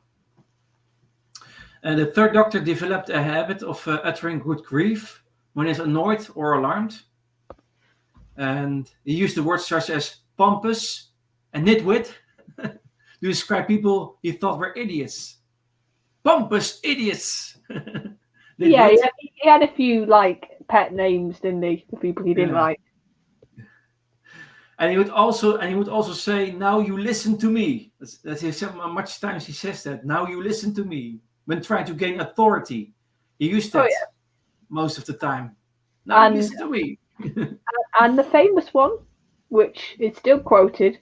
The third Doctor developed a habit of uttering good grief when he's annoyed or alarmed. And he used the words such as pompous and nitwit to describe people he thought were idiots. Pompous idiots. Yeah, he had a few like pet names, didn't he? The people he didn't like. And he would also say, "Now you listen to me." That's much times he says that. Now you listen to me when trying to gain authority. He used that most of the time. Now you listen to me. And the famous one, which is still quoted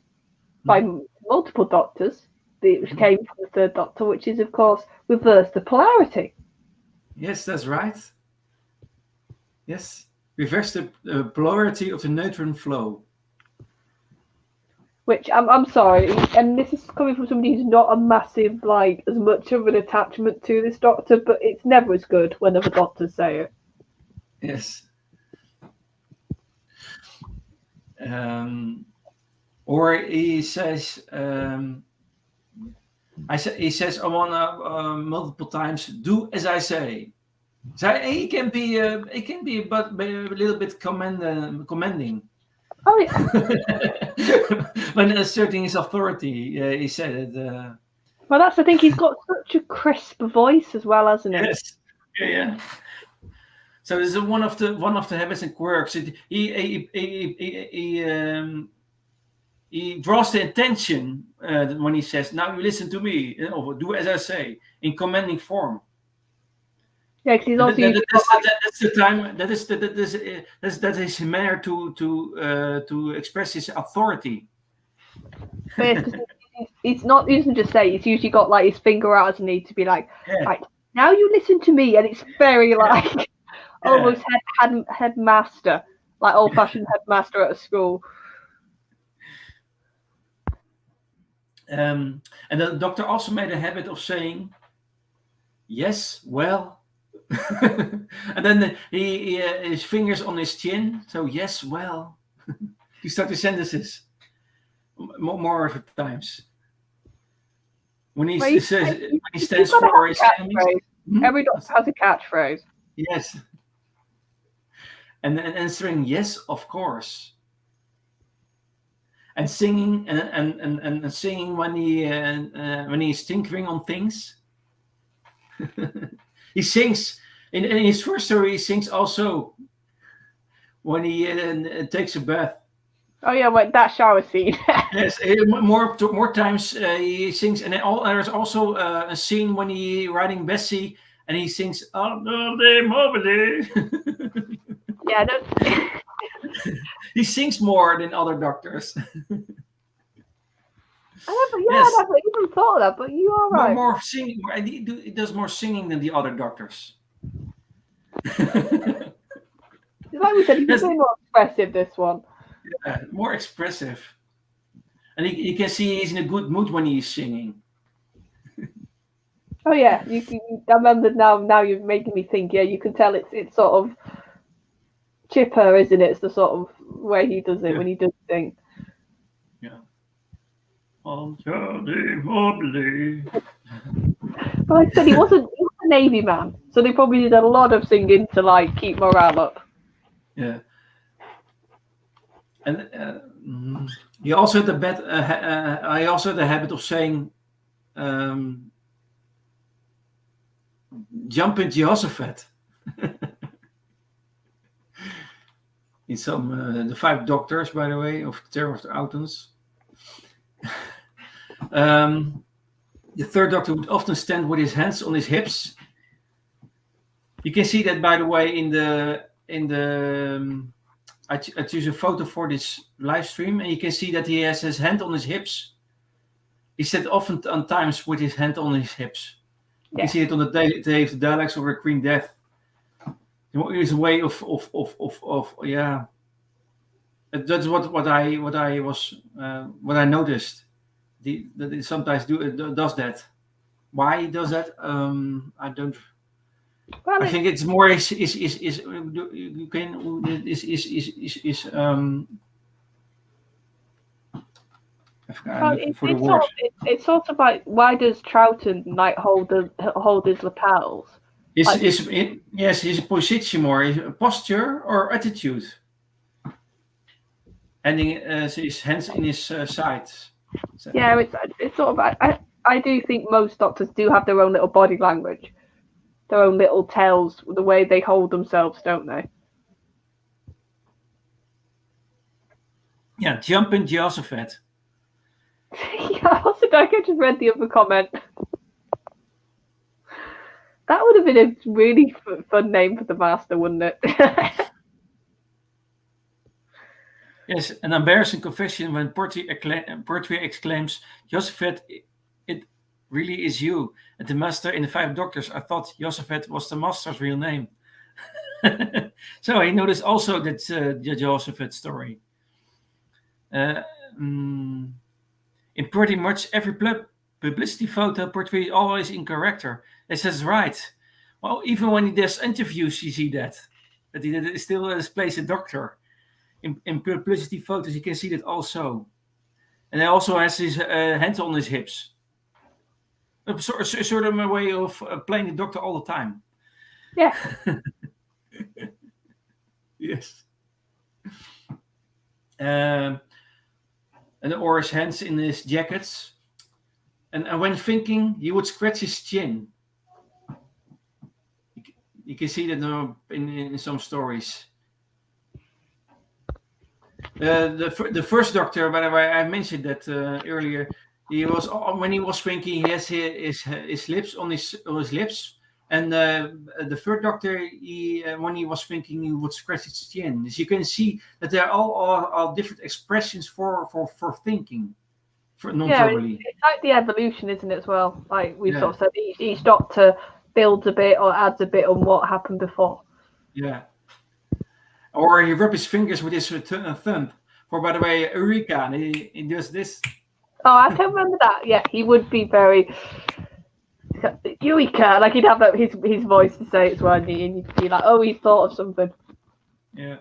by multiple doctors, which came from the third Doctor, which is of course reverse the polarity. Yes, that's right. Yes, reverse the polarity of the neutron flow. Which I'm sorry, and this is coming from somebody who's not a massive as much of an attachment to this Doctor, but it's never as good when other doctors say it. Yes. Or he says, he says, I wanna multiple times, do as I say. So he can be a little bit commending. Oh yeah. When asserting his authority, he said it. Well, that's the thing. He's got such a crisp voice as well, hasn't he? Yes. Yeah. So this is one of the habits and quirks. He draws the attention when he says, "Now you listen to me, or do as I say," in commanding form. Yeah, because he's also that's the time. That is his manner to express his authority. But it's not. He doesn't just say. He's usually got his finger out, hasn't he, to be like, right, now you listen to me, and it's very almost headmaster, like old-fashioned headmaster at a school. And the Doctor also made a habit of saying, "Yes, well." And then his fingers on his chin. So yes, well, you start the sentences more of the times. When he stands for his enemies. Every Doctor has a catchphrase. Yes. And then answering yes, of course. And singing and singing when he's tinkering on things. He sings in his first story. He sings also when he takes a bath. Oh yeah, that shower scene. Yes, more times he sings, and there's also a scene when he riding Bessie, and he sings "Mobile." Yeah, he sings more than other doctors. I never even thought of that, but you are right. More singing. He does more singing than the other doctors. Like we said, he's a bit more expressive, this one. Yeah, more expressive. And you can see he's in a good mood when he's singing. Oh yeah, I remember now you're making me think. Yeah, you can tell it's sort of chipper, isn't it? It's the sort of way he does it when he does sing. Yeah. Mobile. But like I said, he was a Navy man, so they probably did a lot of singing to keep morale up. Yeah. And he also had the habit of saying, "Jump in Jehoshaphat." In some the 5 Doctors, by the way, of Terror of the Outons. The third Doctor would often stand with his hands on his hips. You can see that, by the way, in the I choose a photo for this live stream, and you can see that he has his hand on his hips. He said often on times with his hand on his hips. You can see it on the day of the Daleks or Queen Death. It's a way of That's what I noticed. that it sometimes does that. Why he does that? I don't. Well, I think it's more you can is I'm looking for the word. it's sort of like, why does Troughton like hold his lapels? Like, Yes, his position more, his posture or attitude, and his hands in his sides. So, yeah, it's sort of I do think most doctors do have their own little body language, their own little tells, the way they hold themselves, don't they? yeah, jumping Jehoshaphat. Yeah, also, I just read the other comment. That would have been a really fun name for the master, wouldn't it? Yes, an embarrassing confession when Portwee exclaims, Jehoshaphat, it really is you. And the master in the Five Doctors, I thought Jehoshaphat was the master's real name. So he noticed also that the Jehoshaphat story. In pretty much every publicity photo, Portwee is always in character. That's right. Well, even when he does interviews, you see that he still plays a doctor. In publicity photos, you can see that also. And he also has his hands on his hips. A sort of a way of playing the doctor all the time. Yeah. Yes. Or his hands in his jackets. And when thinking, he would scratch his chin. You can see that in some stories. The first Doctor, by the way, I mentioned that earlier. He was when he was thinking, he has his lips on his lips, and the third Doctor, when he was thinking, he would scratch his chin. As you can see that there are all different expressions for thinking, for non-verbally. It's like the evolution, isn't it? As well, like we sort of said, each Doctor builds a bit or adds a bit on what happened before. Yeah. Or he rubs his fingers with his thumb. For, by the way, Eureka, he does this. Oh, I can remember that. Yeah, he would be very Eureka, like he'd have his voice to say it as well, and you'd be like, oh, he thought of something. Yeah.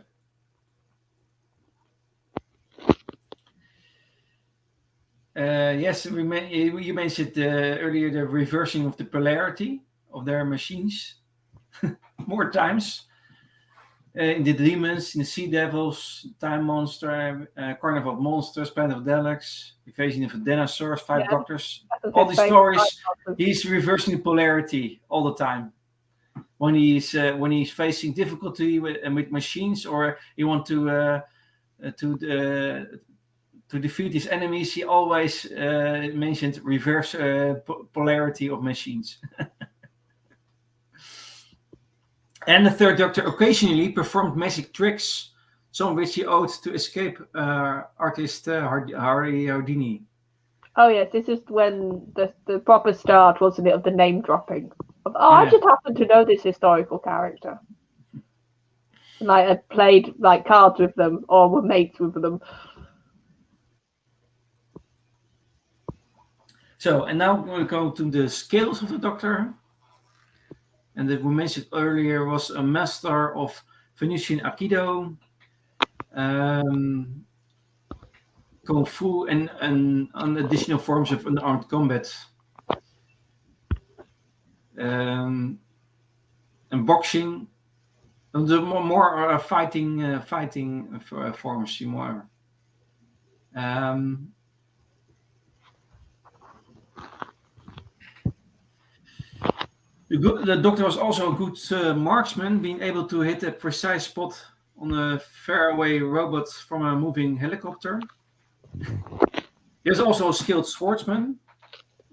Yes, you mentioned earlier the reversing of the polarity of their machines more times. In the Demons, in the Sea Devils, Time Monster, Carnival of Monsters, Planet of Daleks, Invasion of the Dinosaurs, Five Doctors. All these stories, he's reversing polarity all the time. When he's facing difficulty with machines, or he wants to defeat his enemies, he always mentioned reverse polarity of machines. And the third Doctor occasionally performed magic tricks, some of which he owed to escape artist Harry Houdini. Oh yes, this is when the proper start, wasn't it, of the name dropping. I just happen to know this historical character. And I had played like cards with them or were mates with them. So, and now we're going to go to the skills of the Doctor. And that we mentioned earlier was a master of Venusian Aikido, Kung Fu, and additional forms of unarmed combat. And boxing, and the more fighting forms, more. The Doctor was also a good marksman, being able to hit a precise spot on a faraway robot from a moving helicopter. He was also a skilled swordsman,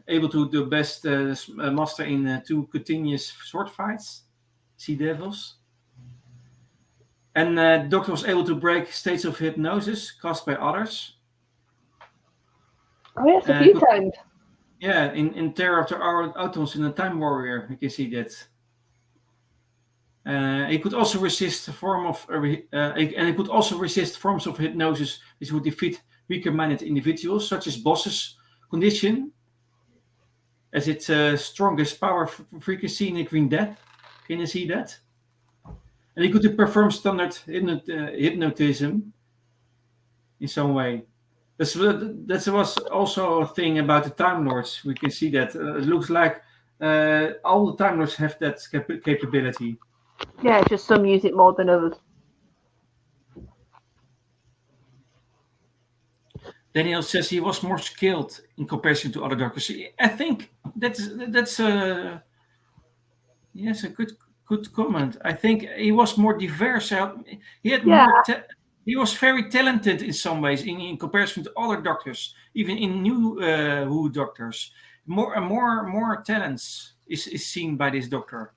able to do best master in 2 continuous sword fights, Sea Devils. And the Doctor was able to break states of hypnosis caused by others. Oh yes, a few times. Yeah, in Terror of the Autons in the Time Warrior, you can see that. He could also resist forms of hypnosis which would defeat weaker-minded individuals, such as bosses, condition, as its strongest power frequency in the Green Death. Can you see that? And he could perform standard hypnotism in some way. That was also a thing about the Time Lords. We can see that. It looks like all the Time Lords have that capability. Yeah, just some use it more than others. Daniel says he was more skilled in comparison to other doctors. I think that's yes, a good comment. I think he was more diverse. He had more. He was very talented in some ways in comparison to other doctors, even in New Who doctors. More talents is seen by this doctor.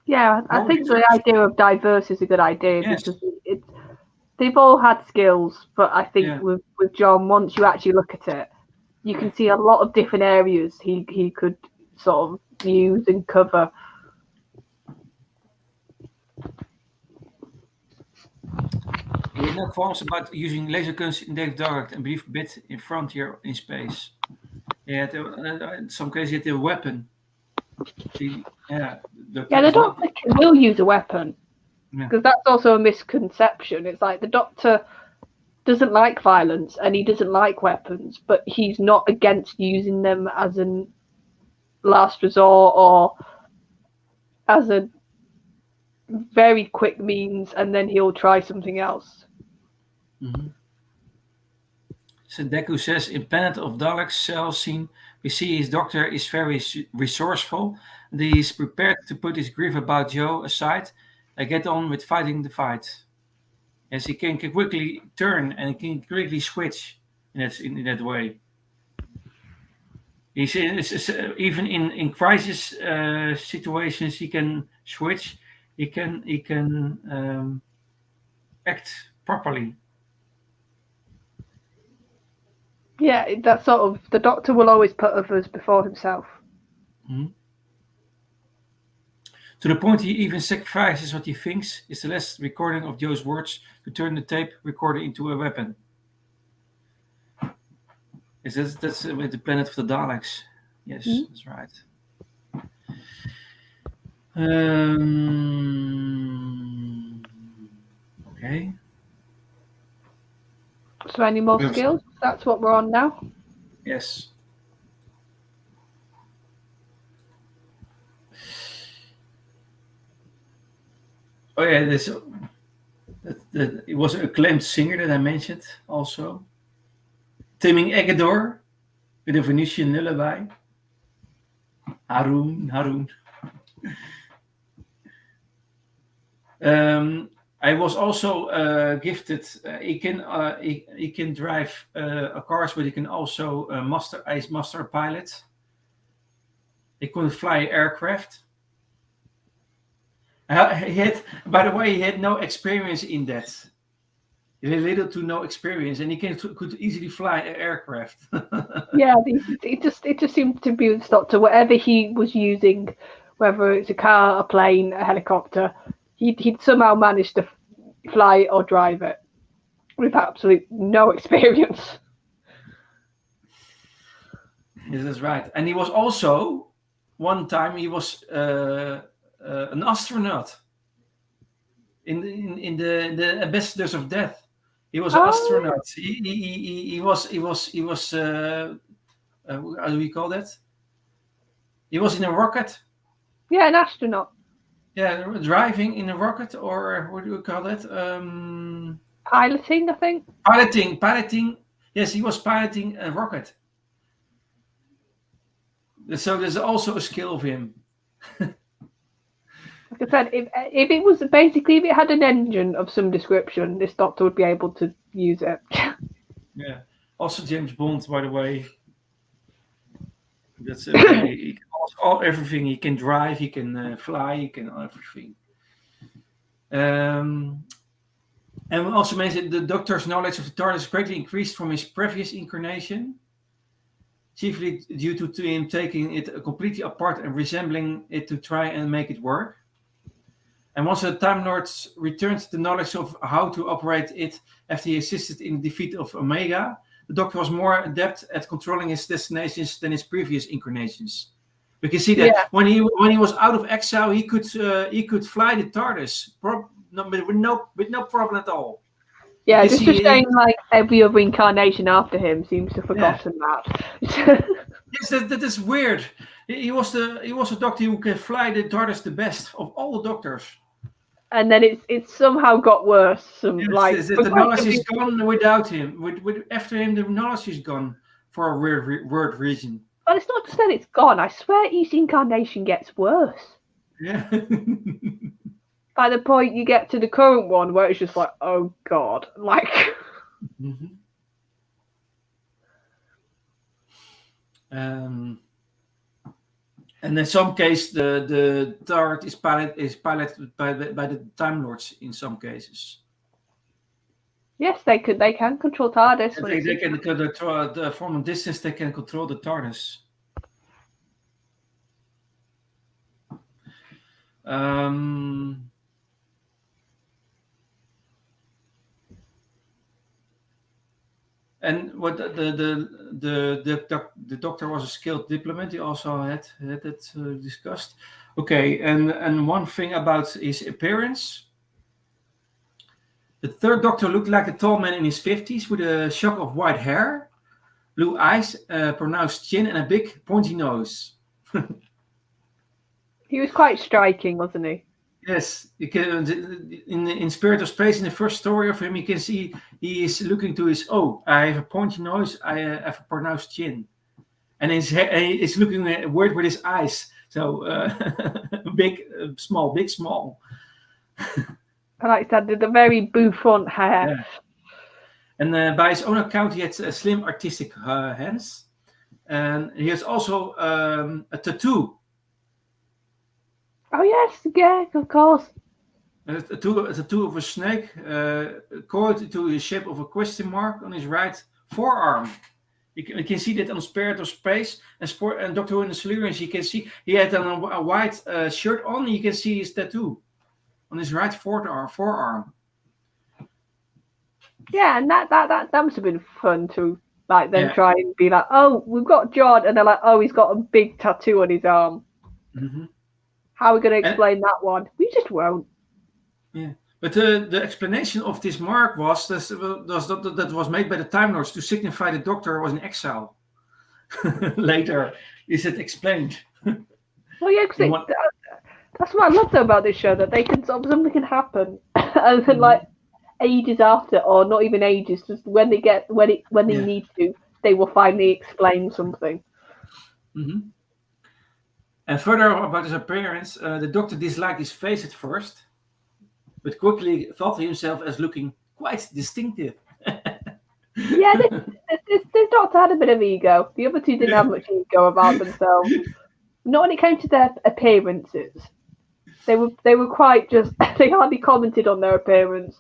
Yeah, I think the idea of diverse is a good idea because they've all had skills, but I think with John, once you actually look at it, you can see a lot of different areas he could sort of use and cover. He had no qualms about using laser guns in the dark and brief bit in frontier in space. He had in some cases he had a weapon. The Doctor will use a weapon because that's also a misconception. It's like the Doctor doesn't like violence and he doesn't like weapons, but he's not against using them as a last resort or as a very quick means, and then he'll try something else. Mm-hmm. So Deku says, in Planet of Daleks cell scene, we see his doctor is very resourceful, and he is prepared to put his grief about Joe aside and get on with fighting the fight. Yes, he can quickly turn and can quickly switch in that way. He's even in crisis situations, he can switch. He can act properly. Yeah, that sort of the Doctor will always put others before himself. Mm-hmm. To the point he even sacrifices what he thinks is the last recording of Joe's words to turn the tape recorder into a weapon. Yes, that's with the Planet of the Daleks. Yes, That's right. Okay. So any more skills? That's what we're on now. Yes. Oh yeah, it was an acclaimed singer that I mentioned also. Timing Egador with a Venetian lullaby. Harun. I was also gifted. He can drive cars, but he can also master pilot. He couldn't fly aircraft. By the way, he had no experience in that. He had little to no experience, and he could easily fly an aircraft. Yeah, it just seemed to be the Doctor. Whatever he was using, whether it's a car, a plane, a helicopter, he'd somehow managed to fly it or drive it with absolute no experience. Yes, that's right. And he was also one time he was an astronaut in the Ambassadors of Death. He was an astronaut. He was how do we call that? He was in a rocket. Yeah, an astronaut. Yeah, driving in a rocket, or what do we call that? Piloting, I think. Piloting. Yes, he was piloting a rocket. So there's also a skill of him. Like I said, if it was basically if it had an engine of some description, this Doctor would be able to use it. Yeah. Also James Bond, by the way. That's he can everything. He can drive. He can fly. He can everything. And we also mentioned the Doctor's knowledge of the TARDIS greatly increased from his previous incarnation, chiefly due to him taking it completely apart and resembling it to try and make it work. And once the Time Lords returned the knowledge of how to operate it after he assisted in the defeat of Omega, the Doctor was more adept at controlling his destinations than his previous incarnations. We can see that when he was out of exile, he could fly the TARDIS with no problem at all. Yeah, just a shame like every other incarnation after him seems to have forgotten that. Yes, that is weird. He was a Doctor who can fly the TARDIS the best of all the Doctors. And then it's somehow got worse. The knowledge is gone without him. After him, the knowledge is gone for a weird reason. But it's not just that it's gone. I swear each incarnation gets worse. Yeah. By the point you get to the current one, where it's just like, oh god, like. Mm-hmm. And in some case, the TARDIS is piloted by the Time Lords. In some cases. Yes, they can control TARDIS. They can control from a distance. They can control the TARDIS. And what the Doctor was a skilled diplomat. He also had it discussed. Okay, and one thing about his appearance. The third Doctor looked like a tall man in his 50s with a shock of white hair, blue eyes, pronounced chin, and a big pointy nose. He was quite striking, wasn't he? Yes, you can, in Spirit of Space, in the first story of him, you can see he is looking to his, I have a pointy nose, I have a pronounced chin. And he's looking weird with his eyes. So, big, small, big, small. I like that, the very bouffant hair. Yeah. And by his own account, he had slim, artistic hands. And he has also a tattoo. Oh yes, yeah, of course. A tattoo of a snake, coiled to the shape of a question mark on his right forearm. You can see that on Spirit of Space and Doctor Who in the Silurians. You can see he had a white shirt on. And you can see his tattoo on his right forearm. Yeah, and that must have been fun to try and be like, oh, we've got John, and they're like, oh, he's got a big tattoo on his arm. Mm-hmm. How are we going to explain that one? We just won't. Yeah, but the explanation of this mark was that was made by the Time Lords to signify the Doctor was in exile. Later, is it explained? Well, yeah, because that's what I love though about this show, that they can something can happen, and then like ages after, or not even ages, just when they need to, they will finally explain something. Mm-hmm. And further about his appearance, the Doctor disliked his face at first, but quickly thought of himself as looking quite distinctive. Yeah, this Doctor had a bit of ego. The other two didn't have much ego about themselves. Not when it came to their appearances. They were quite just, they hardly commented on their appearance.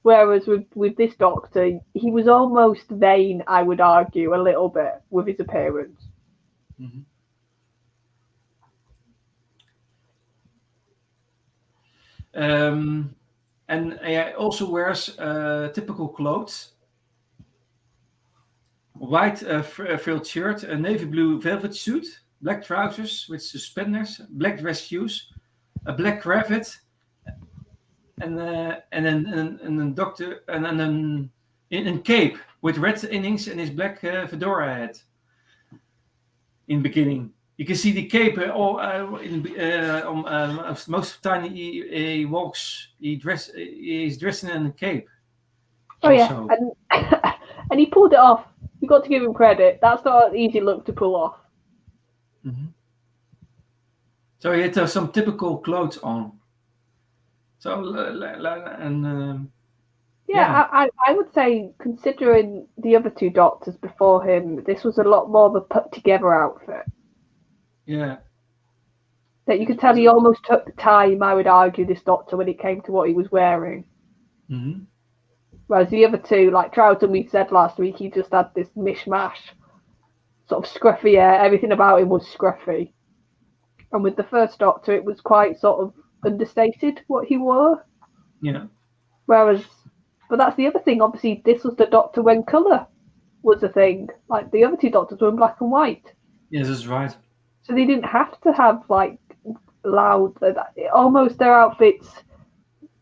Whereas with this Doctor, he was almost vain, I would argue, a little bit with his appearance. Mm-hmm. And he also wears typical clothes. White frilled shirt, a navy blue velvet suit, black trousers with suspenders, black dress shoes, a black cravat, and then Doctor and then in cape with red innings and his black fedora hat. In the beginning, you can see the cape most of the time he walks. He's dressed in a cape. Oh also. Yeah, and he pulled it off. You got to give him credit. That's not an easy look to pull off. Mm-hmm. So he had some typical clothes on. So I would say, considering the other two Doctors before him, this was a lot more of a put together outfit. Yeah. That you could tell he almost took time, I would argue, this Doctor, when it came to what he was wearing. Mm-hmm. Whereas the other two, like Troughton, we said last week, he just had this mishmash, sort of scruffy hair. Everything about him was scruffy. And with the first Doctor, it was quite sort of understated what he wore. Yeah. Whereas, but that's the other thing, obviously, this was the Doctor when colour was a thing. Like the other two Doctors were in black and white, Yes, that's right. so they didn't have to have like loud. Almost their outfits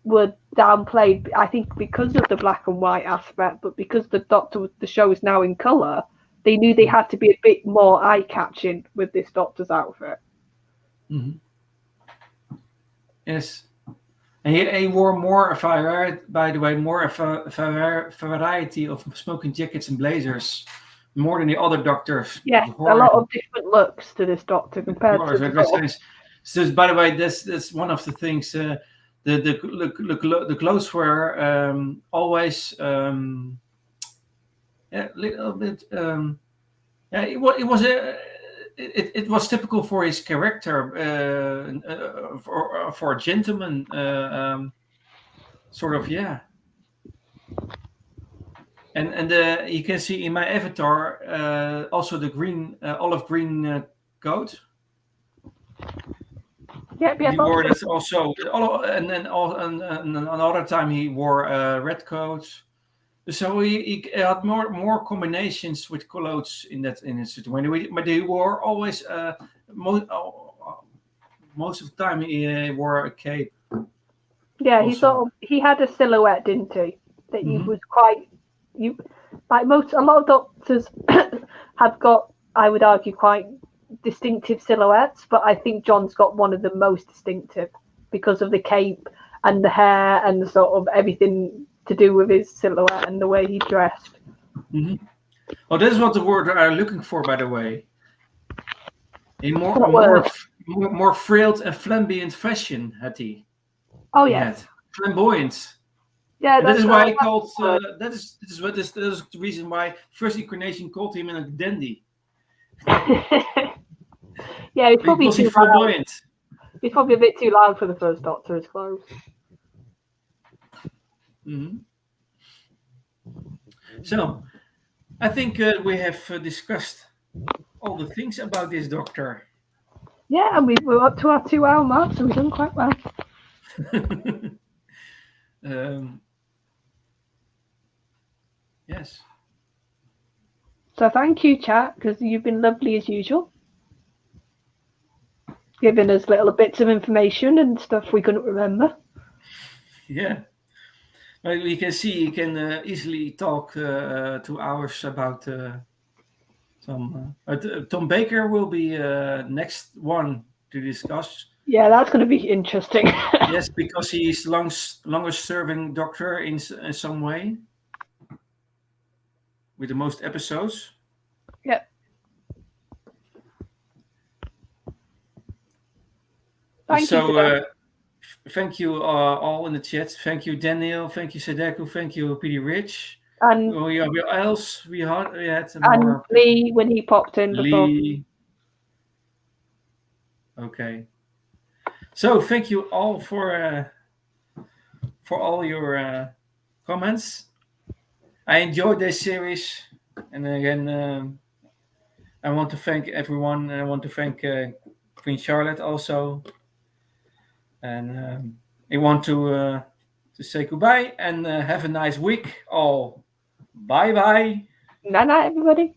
were downplayed. I think because of the black and white aspect, but because the show is now in color, they knew they had to be a bit more eye catching with this Doctor's outfit. Mm-hmm. Yes. And he wore more by the way, more variety of smoking jackets and blazers, more than the other Doctors. Yeah, a lot of different looks to this Doctor compared to the So, by the way, that's one of the things. The clothes were always a little bit. It was typical for his character, for a gentleman, sort of, yeah. And you can see in my avatar also the green, olive green coat. Yeah. He wore that also, and then another time he wore a red coat. So he had more combinations with clothes in his situation. But he wore always most of the time he wore a cape. Yeah, he had a silhouette, didn't he? That he was quite a lot of Doctors have got, I would argue, quite distinctive silhouettes, but I think John's got one of the most distinctive because of the cape and the hair and the sort of everything to do with his silhouette and the way he dressed. Mm-hmm. Oh, that's what the word I'm looking for, by the way. A more frilled and flamboyant fashion had he. Oh yes, flamboyant. Yeah, that is why I called. That is the reason why First Incarnation called him a dandy. Yeah, he's probably too flamboyant. He's probably a bit too loud for the First Doctor, his clothes. Mm-hmm. So, I think we have discussed all the things about this Doctor. Yeah, and we're up to our 2-hour mark, so we've done quite well. Yes. So thank you, chat, because you've been lovely as usual. Giving us little bits of information and stuff we couldn't remember. Yeah. Well, you can see you can easily talk 2 hours about some. Tom Baker will be next one to discuss. Yeah, that's going to be interesting. Yes, because he's longest serving Doctor in some way, with the most episodes. Yep. Thank you all in the chat. Thank you, Daniel. Thank you, Sadeku. Thank you, P.D. Rich. And else we had and more. Lee when he popped in before. Lee. Okay. So thank you all for all your comments. I enjoyed this series, and again, I want to thank everyone. I want to thank Queen Charlotte also, and I want to say goodbye and have a nice week. All, bye bye. Night night, everybody.